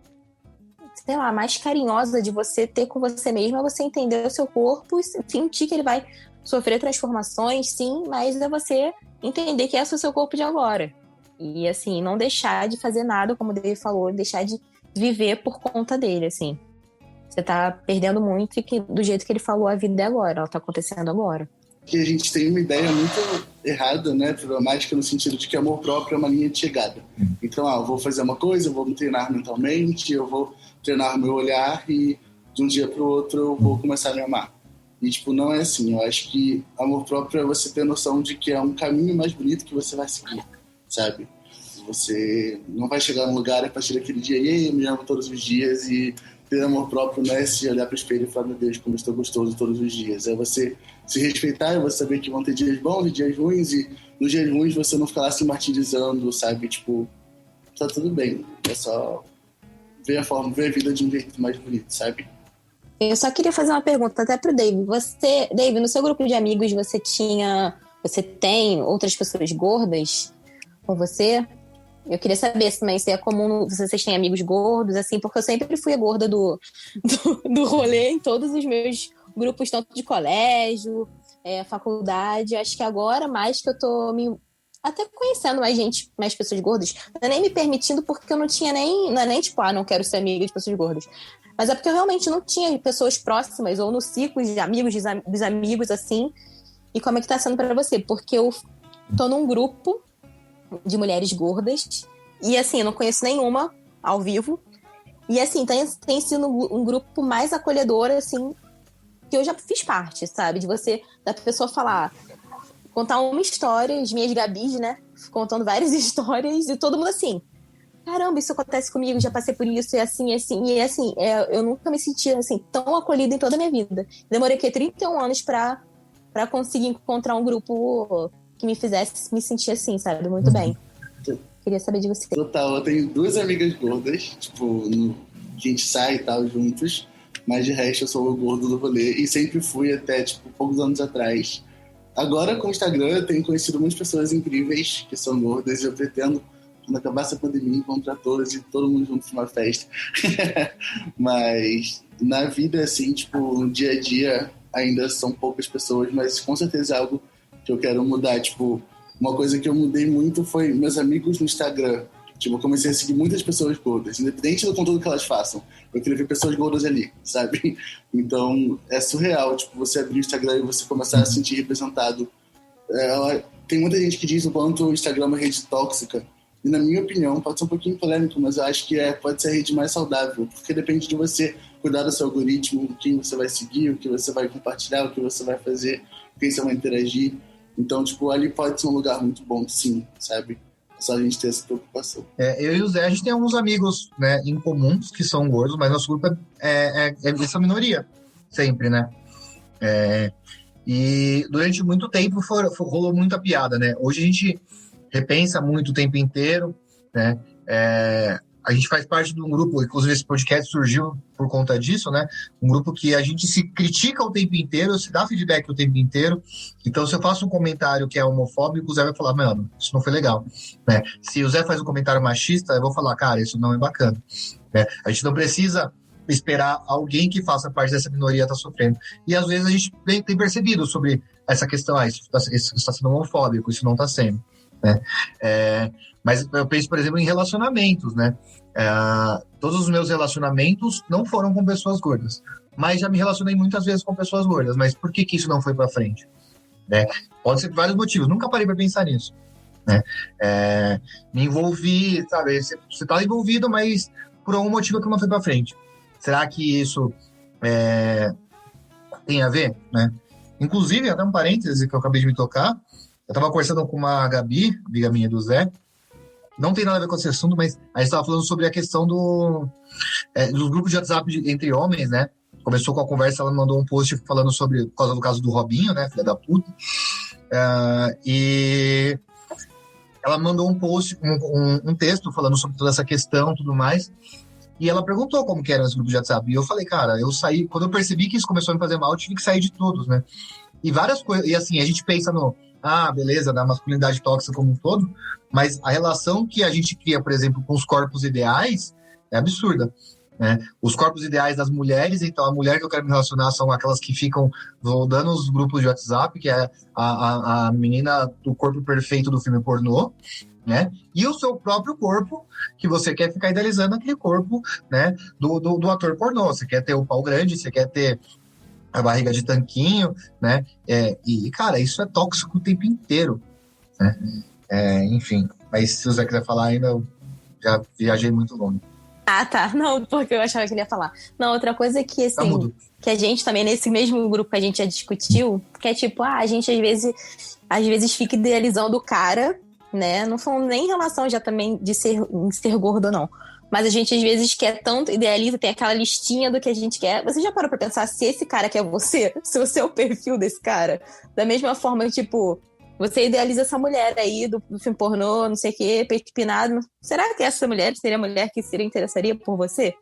carinhosa de você ter com você mesmo é você entender o seu corpo e sentir que ele vai sofrer transformações, sim, mas é você entender que esse é o seu corpo de agora. E, assim, não deixar de fazer nada, como o Dave falou, deixar de viver por conta dele, assim. Você tá perdendo muito e do jeito que ele falou, a vida é agora, ela tá acontecendo agora. Que a gente tem uma ideia muito errada, né, problemática, no sentido de que amor próprio é uma linha de chegada. Então, eu vou fazer uma coisa, eu vou me treinar mentalmente, eu vou treinar meu olhar e de um dia pro outro eu vou começar a me amar. E, tipo, não é assim. Eu acho que amor próprio é você ter noção de que é um caminho mais bonito que você vai seguir, sabe? Você não vai chegar num lugar a partir daquele dia, e aí eu me amo todos os dias, e ter amor próprio não é se olhar pro espelho e falar, meu Deus, como eu estou gostoso todos os dias. É você se respeitar, é você saber que vão ter dias bons e dias ruins, e nos dias ruins você não ficar lá se martirizando, sabe? Tipo, tá tudo bem. É só ver a vida de um jeito mais bonito, sabe? Eu só queria fazer uma pergunta até pro Dave. Dave, no seu grupo de amigos, você tem outras pessoas gordas com você? Eu queria saber também se é comum vocês têm amigos gordos, assim, porque eu sempre fui a gorda do rolê em todos os meus grupos, tanto de colégio, faculdade. Acho que agora, mais que eu tô até conhecendo mais pessoas gordas, não é nem me permitindo, porque eu não tinha não é nem tipo, não quero ser amiga de pessoas gordas. Mas é porque eu realmente não tinha pessoas próximas, ou no ciclo de amigos, dos amigos, assim. E como é que tá sendo pra você? Porque eu tô num grupo de mulheres gordas, e assim, eu não conheço nenhuma ao vivo, e assim, tem sido um grupo mais acolhedor, assim, que eu já fiz parte, sabe? Da pessoa contar uma história, as minhas Gabis, né? Contando várias histórias, e todo mundo assim, caramba, isso acontece comigo, já passei por isso, e assim, eu nunca me senti assim, tão acolhida em toda a minha vida. Demorei 31 anos pra conseguir encontrar um grupo que me fizesse me sentir assim, sabe? Muito bem. Queria saber de você. Total, eu tenho 2 amigas gordas, tipo, que a gente sai e tal juntos, mas de resto eu sou o gordo do rolê, e sempre fui até, tipo, poucos anos atrás. Agora, com o Instagram, eu tenho conhecido muitas pessoas incríveis que são gordas, e eu pretendo, quando acabar essa pandemia, encontrar todas e todo mundo junto numa festa. Mas na vida, assim, tipo, no dia a dia, ainda são poucas pessoas, mas com certeza é algo que eu quero mudar. Tipo, uma coisa que eu mudei muito foi meus amigos no Instagram. Tipo, eu comecei a seguir muitas pessoas gordas, independente do conteúdo que elas façam. Eu queria ver pessoas gordas ali, sabe? Então, é surreal, tipo, você abrir o Instagram e você começar a se sentir representado. Tem muita gente que diz o quanto o Instagram é uma rede tóxica. E, na minha opinião, pode ser um pouquinho polêmico, mas eu acho que pode ser a rede mais saudável, porque depende de você cuidar do seu algoritmo, quem você vai seguir, o que você vai compartilhar, o que você vai fazer, com quem você vai interagir. Então, tipo, ali pode ser um lugar muito bom, sim, sabe? É só a gente ter essa preocupação. Eu e o Zé, a gente tem alguns amigos, né, em comuns que são gordos, mas nosso grupo é essa minoria, sempre, né? E durante muito tempo rolou muita piada, né? Hoje a gente repensa muito o tempo inteiro, né? A gente faz parte de um grupo, inclusive esse podcast surgiu por conta disso, né? Um grupo que a gente se critica o tempo inteiro, se dá feedback o tempo inteiro. Então, se eu faço um comentário que é homofóbico, o Zé vai falar, mano, isso não foi legal, né? Se o Zé faz um comentário machista, eu vou falar, cara, isso não é bacana, né? A gente não precisa esperar alguém que faça parte dessa minoria estar sofrendo. E, às vezes, a gente tem percebido sobre essa questão, isso está sendo homofóbico, isso não está sendo, né? Mas eu penso, por exemplo, em relacionamentos, né? Todos os meus relacionamentos não foram com pessoas gordas, mas já me relacionei muitas vezes com pessoas gordas. Mas por que isso não foi para frente? Né? Pode ser por vários motivos, nunca parei para pensar nisso, né? Me envolvi, sabe? Você está envolvido, mas por algum motivo que não foi para frente. Será que isso tem a ver, né? Inclusive, até um parêntese que eu acabei de me tocar, eu estava conversando com uma Gabi, amiga minha do Zé, não tem nada a ver com esse assunto, mas a gente estava falando sobre a questão dos grupos de WhatsApp entre homens, né? Começou com a conversa, ela mandou um post falando sobre, por causa do caso do Robinho, né? Filha da puta. E ela mandou um post, um texto falando sobre toda essa questão e tudo mais. E ela perguntou como que eram os grupos de WhatsApp. E eu falei, cara, eu saí... Quando eu percebi que isso começou a me fazer mal, eu tive que sair de todos, né? E várias coisas... E assim, a gente pensa beleza, da masculinidade tóxica como um todo, mas a relação que a gente cria, por exemplo, com os corpos ideais é absurda. né? Os corpos ideais das mulheres, então a mulher que eu quero me relacionar são aquelas que ficam rodando os grupos de WhatsApp, que é a menina do corpo perfeito do filme pornô, né? E o seu próprio corpo, que você quer ficar idealizando aquele corpo, né, do ator pornô. Você quer ter o pau grande, você quer ter a barriga de tanquinho, né? E, cara, isso é tóxico o tempo inteiro, né? Enfim, mas se você quiser falar ainda, eu já viajei muito longe. Ah, tá. Não, porque eu achava que ele ia falar. Não, outra coisa é que, assim, que a gente também, nesse mesmo grupo que a gente já discutiu, que é tipo, a gente às vezes fica idealizando o cara, né? Não falando nem em relação já também de ser gordo ou não. Mas a gente às vezes quer tanto, idealiza, tem aquela listinha do que a gente quer. Você já parou pra pensar se esse cara quer você? Se você é o perfil desse cara? Da mesma forma, tipo, você idealiza essa mulher aí do filme pornô, não sei o quê, peito empinado. Será que essa mulher seria a mulher que se interessaria por você?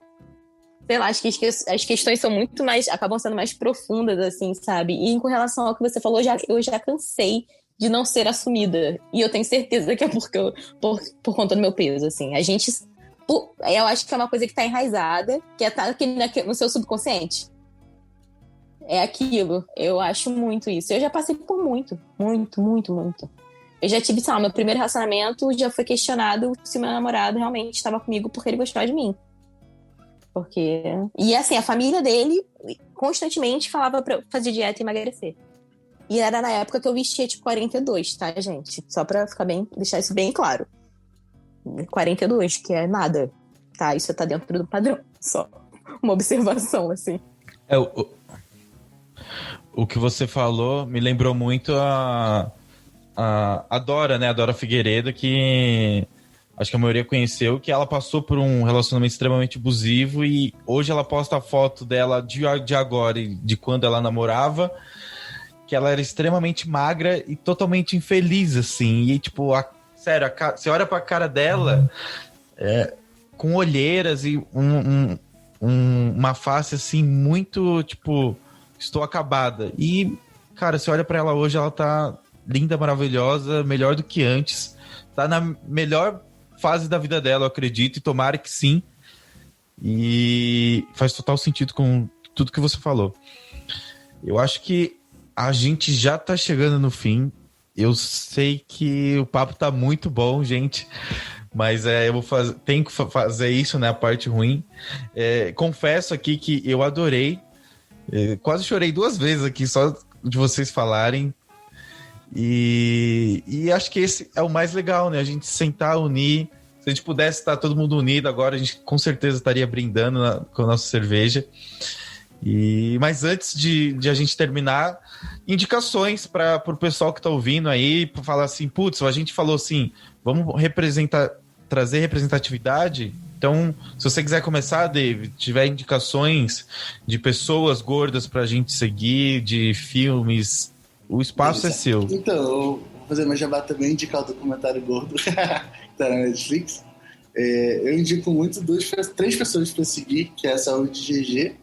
Sei lá, acho que as questões são muito mais, acabam sendo mais profundas, assim, sabe? E com relação ao que você falou, eu já cansei de não ser assumida. E eu tenho certeza que é por conta do meu peso, assim. A gente... Eu acho que é uma coisa que tá enraizada, que tá aqui no seu subconsciente. É aquilo. Eu acho muito isso. Eu já passei por muito. Eu já tive, sei lá, meu primeiro relacionamento já foi questionado se meu namorado realmente estava comigo porque ele gostava de mim. Porque... E assim, a família dele constantemente falava pra eu fazer dieta e emagrecer. E era na época que eu vestia tipo 42, tá, gente? Só pra deixar isso bem claro. 42, que é nada, tá? Isso tá dentro do padrão. Só uma observação, assim. O que você falou me lembrou muito a Dora, né? A Dora Figueiredo, que acho que a maioria conheceu, que ela passou por um relacionamento extremamente abusivo e hoje ela posta a foto dela de agora e de quando ela namorava, que ela era extremamente magra e totalmente infeliz, assim. E, tipo, sério, você olha pra cara dela com olheiras e uma face, assim, muito, tipo, estou acabada. E, cara, você olha pra ela hoje, ela tá linda, maravilhosa, melhor do que antes. Tá na melhor fase da vida dela, eu acredito, e tomara que sim. E faz total sentido com tudo que você falou. Eu acho que a gente já tá chegando no fim. Eu sei que o papo tá muito bom, gente. Mas eu tenho que fazer isso, né? A parte ruim. Confesso aqui que eu adorei. Quase chorei 2 vezes aqui, só de vocês falarem. E acho que esse é o mais legal, né? A gente sentar, unir. Se a gente pudesse estar todo mundo unido agora, a gente com certeza estaria brindando com a nossa cerveja. Mas antes de a gente terminar, indicações para o pessoal que está ouvindo aí, para falar assim, putz, a gente falou assim, vamos trazer representatividade. Então, se você quiser começar, David, tiver indicações de pessoas gordas para a gente seguir, de filmes, o espaço é seu. Então, eu vou fazer meu jabá também, indicar o documentário gordo que tá na Netflix. Eu indico muito 3 pessoas para seguir, que é a Saúde GG,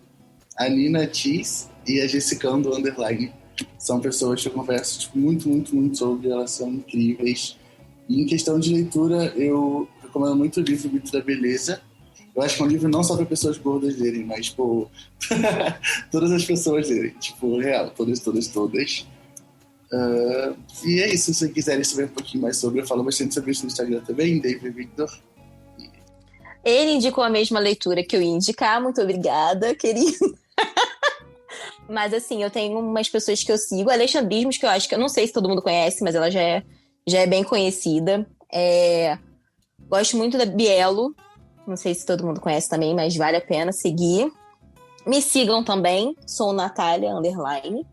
a Nina Cheese e a Jessicando Underline. São pessoas que eu converso muito sobre, elas são incríveis. E em questão de leitura, eu recomendo muito o livro Mito da Beleza. Eu acho que é um livro não só para pessoas gordas lerem, mas, tipo, todas as pessoas lerem. Tipo, real, todas. E é isso, se vocês quiserem saber um pouquinho mais sobre, eu falo bastante sobre isso no Instagram também, David Victor. Ele indicou a mesma leitura que eu ia indicar, muito obrigada, querido. Mas assim, eu tenho umas pessoas que eu sigo, Alexandrismos, que eu acho que eu não sei se todo mundo conhece, mas ela já é bem conhecida. Gosto muito da Bielo, não sei se todo mundo conhece também, mas vale a pena seguir. Me sigam também, sou Natália Underline,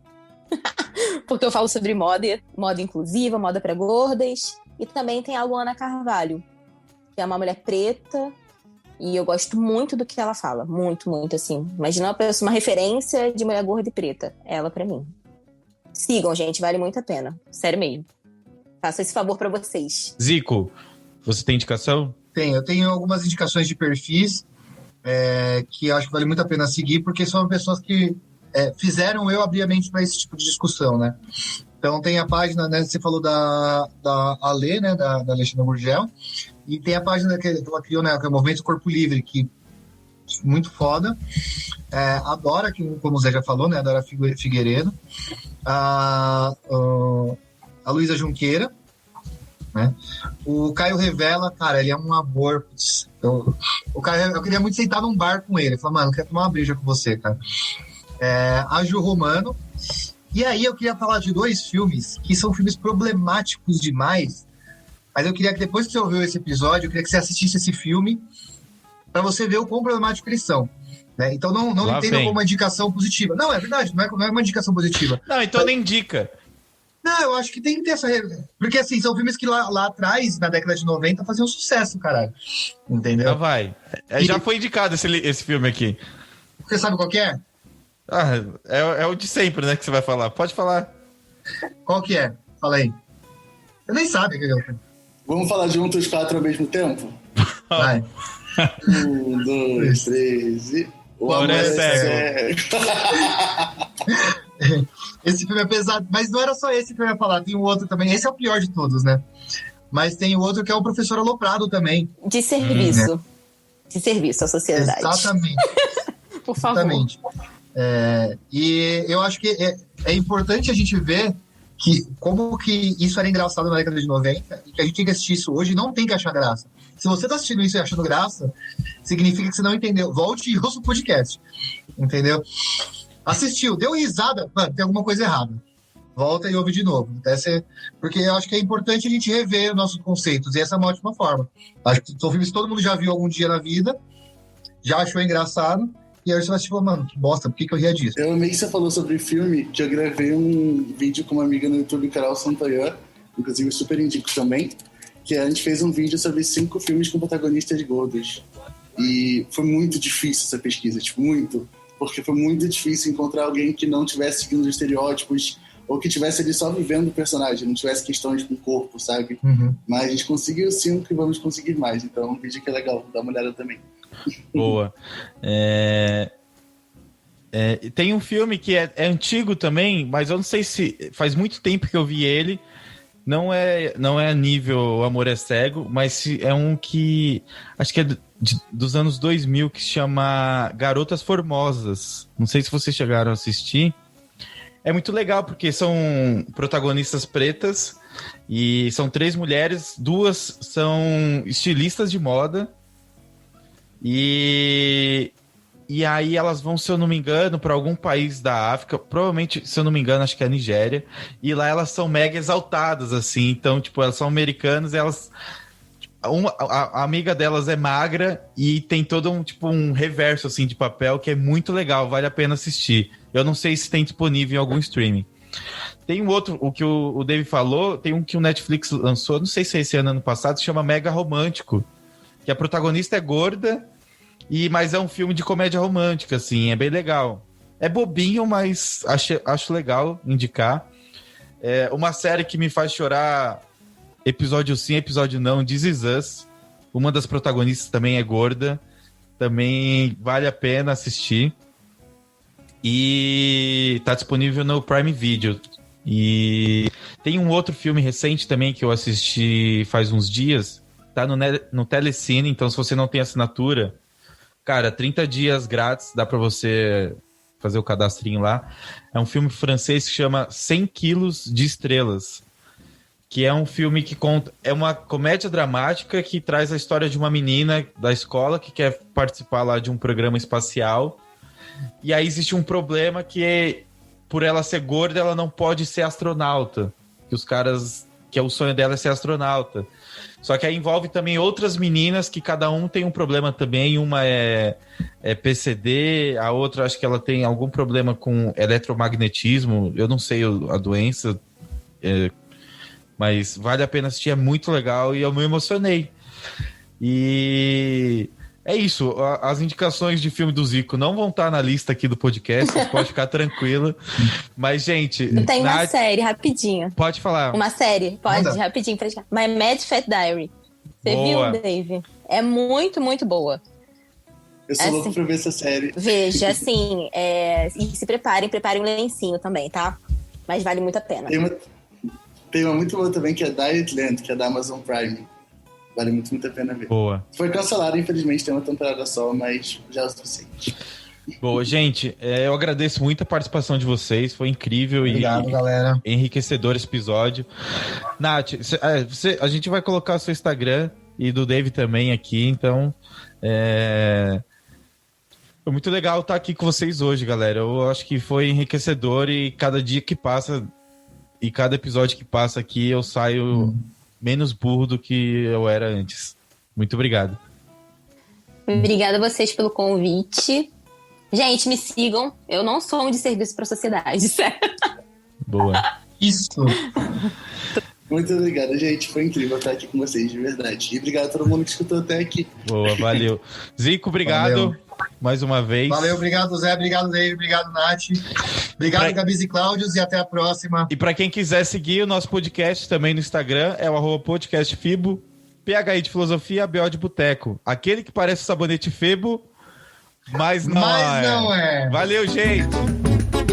porque eu falo sobre moda inclusiva, moda para gordas. E também tem a Luana Carvalho, que é uma mulher preta, e eu gosto muito do que ela fala. Muito, assim. Imagina uma referência de mulher gorda e preta. Ela pra mim. Sigam, gente. Vale muito a pena. Sério mesmo. Faço esse favor pra vocês. Zico, você tem indicação? Eu tenho algumas indicações de perfis que eu acho que vale muito a pena seguir, porque são pessoas que fizeram eu abrir a mente para esse tipo de discussão, né? Então tem a página, né, você falou da Ale, né, da Alexandra Gurgel, e tem a página que ela criou, né, que é o Movimento Corpo Livre, que muito foda. A Dora, que, como o Zé já falou, né? A Dora Figueiredo. A Luísa Junqueira, né? O Caio Revela, cara, ele é um amor. O Caio, eu queria muito sentar num bar com ele. Falar, mano, eu quero tomar uma breja com você, cara. A Ju Romano. E aí eu queria falar de 2 filmes que são filmes problemáticos demais, mas eu queria que depois que você ouviu esse episódio, eu queria que você assistisse esse filme para você ver o quão problemático eles são. Né? Então não entenda como uma indicação positiva. Não, é verdade, não é uma indicação positiva. Não, então nem indica. Não, eu acho que tem que ter essa... Porque, assim, são filmes que lá atrás, na década de 90, faziam sucesso, caralho. Entendeu? Já vai. Já foi indicado esse filme aqui. Você sabe qual que é? É o de sempre, né, que você vai falar. Pode falar. Qual que é? Fala aí. Eu nem sabe o que é o filme. Vamos falar juntos 4 ao mesmo tempo? Vai. 1, 2, 3 e... O Amor é Cego. Esse filme é pesado, mas não era só esse que eu ia falar, tem um outro também. Esse é o pior de todos, né? Mas tem o outro que é o Professor Aloprado também. De serviço. De serviço à sociedade. Exatamente. Por favor. Exatamente. E eu acho que é importante a gente ver como que isso era engraçado na década de 90 e que a gente tem que assistir isso hoje e não tem que achar graça. Se você tá assistindo isso e achando graça, significa que você não entendeu. Volte e ouça o podcast. Entendeu? Assistiu, deu risada, mano, tem alguma coisa errada. Volta e ouve de novo. Porque eu acho que é importante a gente rever os nossos conceitos, e essa é uma ótima forma. Acho que são filmes que todo mundo já viu algum dia na vida, já achou engraçado, e aí você vai tipo, mano, que bosta, por que eu ria disso? Eu amei que você falou sobre filme, que eu gravei um vídeo com uma amiga no YouTube, Carol Santoyan, inclusive super indico também, que a gente fez um vídeo sobre 5 filmes com protagonistas gordos. E foi muito difícil essa pesquisa, tipo, muito. Porque foi muito difícil encontrar alguém que não tivesse seguindo os estereótipos ou que tivesse ali só vivendo o personagem, não tivesse questões com o corpo, sabe? Uhum. Mas a gente conseguiu 5 e vamos conseguir mais. Então é um vídeo que é legal, dá uma olhada também. Boa. Tem um filme que é antigo também, mas eu não sei se... Faz muito tempo que eu vi ele. Não é a nível Amor é Cego, mas é um que... Acho que é dos anos 2000, que se chama Garotas Formosas. Não sei se vocês chegaram a assistir. É muito legal, porque são protagonistas pretas e são 3 mulheres, 2 são estilistas de moda. E aí elas vão, se eu não me engano, para algum país da África, provavelmente, se eu não me engano, acho que é a Nigéria, e lá elas são mega exaltadas, assim, então, tipo, elas são americanas e elas... A amiga delas é magra e tem todo um reverso, assim, de papel, que é muito legal, vale a pena assistir. Eu não sei se tem disponível em algum streaming. Tem um outro, o que o Dave falou, tem um que o Netflix lançou, não sei se é esse ano passado, se chama Mega Romântico, que a protagonista é gorda, mas é um filme de comédia romântica, assim, é bem legal. É bobinho, mas acho legal indicar. É uma série que me faz chorar, episódio sim, episódio não, This Is Us. Uma das protagonistas também é gorda, também vale a pena assistir. E tá disponível no Prime Video. E tem um outro filme recente também que eu assisti faz uns dias, tá no Telecine, então se você não tem assinatura... Cara, 30 dias grátis, dá pra você fazer o cadastrinho lá. É um filme francês que chama 100 quilos de estrelas, que é um filme que conta... É uma comédia dramática que traz a história de uma menina da escola que quer participar lá de um programa espacial. E aí existe um problema que por ela ser gorda, ela não pode ser astronauta. Que o sonho dela é ser astronauta. Só que aí envolve também outras meninas que cada um tem um problema também. Uma é PCD, a outra acho que ela tem algum problema com eletromagnetismo. Eu não sei a doença, mas vale a pena assistir, é muito legal e eu me emocionei. E é isso, as indicações de filme do Zico não vão estar na lista aqui do podcast, você pode ficar tranquila. Mas, gente... Tem uma série, rapidinho. Pode falar. Uma série, pode, Manda. rapidinho. My Mad Fat Diary. Você Boa. viu, Dave? É muito, muito boa. Eu sou louco pra ver essa série. Veja, assim, e se preparem um lencinho também, tá? Mas vale muito a pena. Tem uma muito boa também, que é Dietland, que é da Amazon Prime. Vale muito, muito a pena ver. Boa. Foi cancelado, infelizmente, tem uma temporada só, mas já é o suficiente. Boa, gente, eu agradeço muito a participação de vocês, foi incrível. Obrigado, galera. Enriquecedor esse episódio. Nath, a gente vai colocar o seu Instagram e do Dave também aqui, então foi muito legal estar aqui com vocês hoje, galera. Eu acho que foi enriquecedor e cada dia que passa e cada episódio que passa aqui eu saio menos burro do que eu era antes. Muito obrigado. Obrigada a vocês pelo convite. Gente, me sigam. Eu não sou um de serviço para a sociedade, sério. Boa. Isso. Muito obrigado, gente. Foi incrível estar aqui com vocês, de verdade. E obrigado a todo mundo que escutou até aqui. Boa, valeu. Zico, obrigado. Valeu. Mais uma vez. Valeu, obrigado, Zé. Obrigado, Dave. Obrigado, Nath. Obrigado, Gabis e Cláudios. E até a próxima. E para quem quiser seguir o nosso podcast também no Instagram, é o @podcastfebo, PHI de filosofia, BO de boteco. Aquele que parece o sabonete Febo, mas não é. Valeu, gente.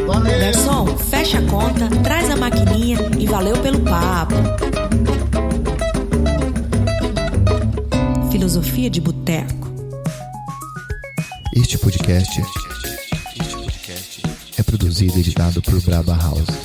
Valeu. Garçom, fecha a conta, traz a maquininha e valeu pelo papo. Filosofia de boteco. Este podcast é produzido e editado por Braba House.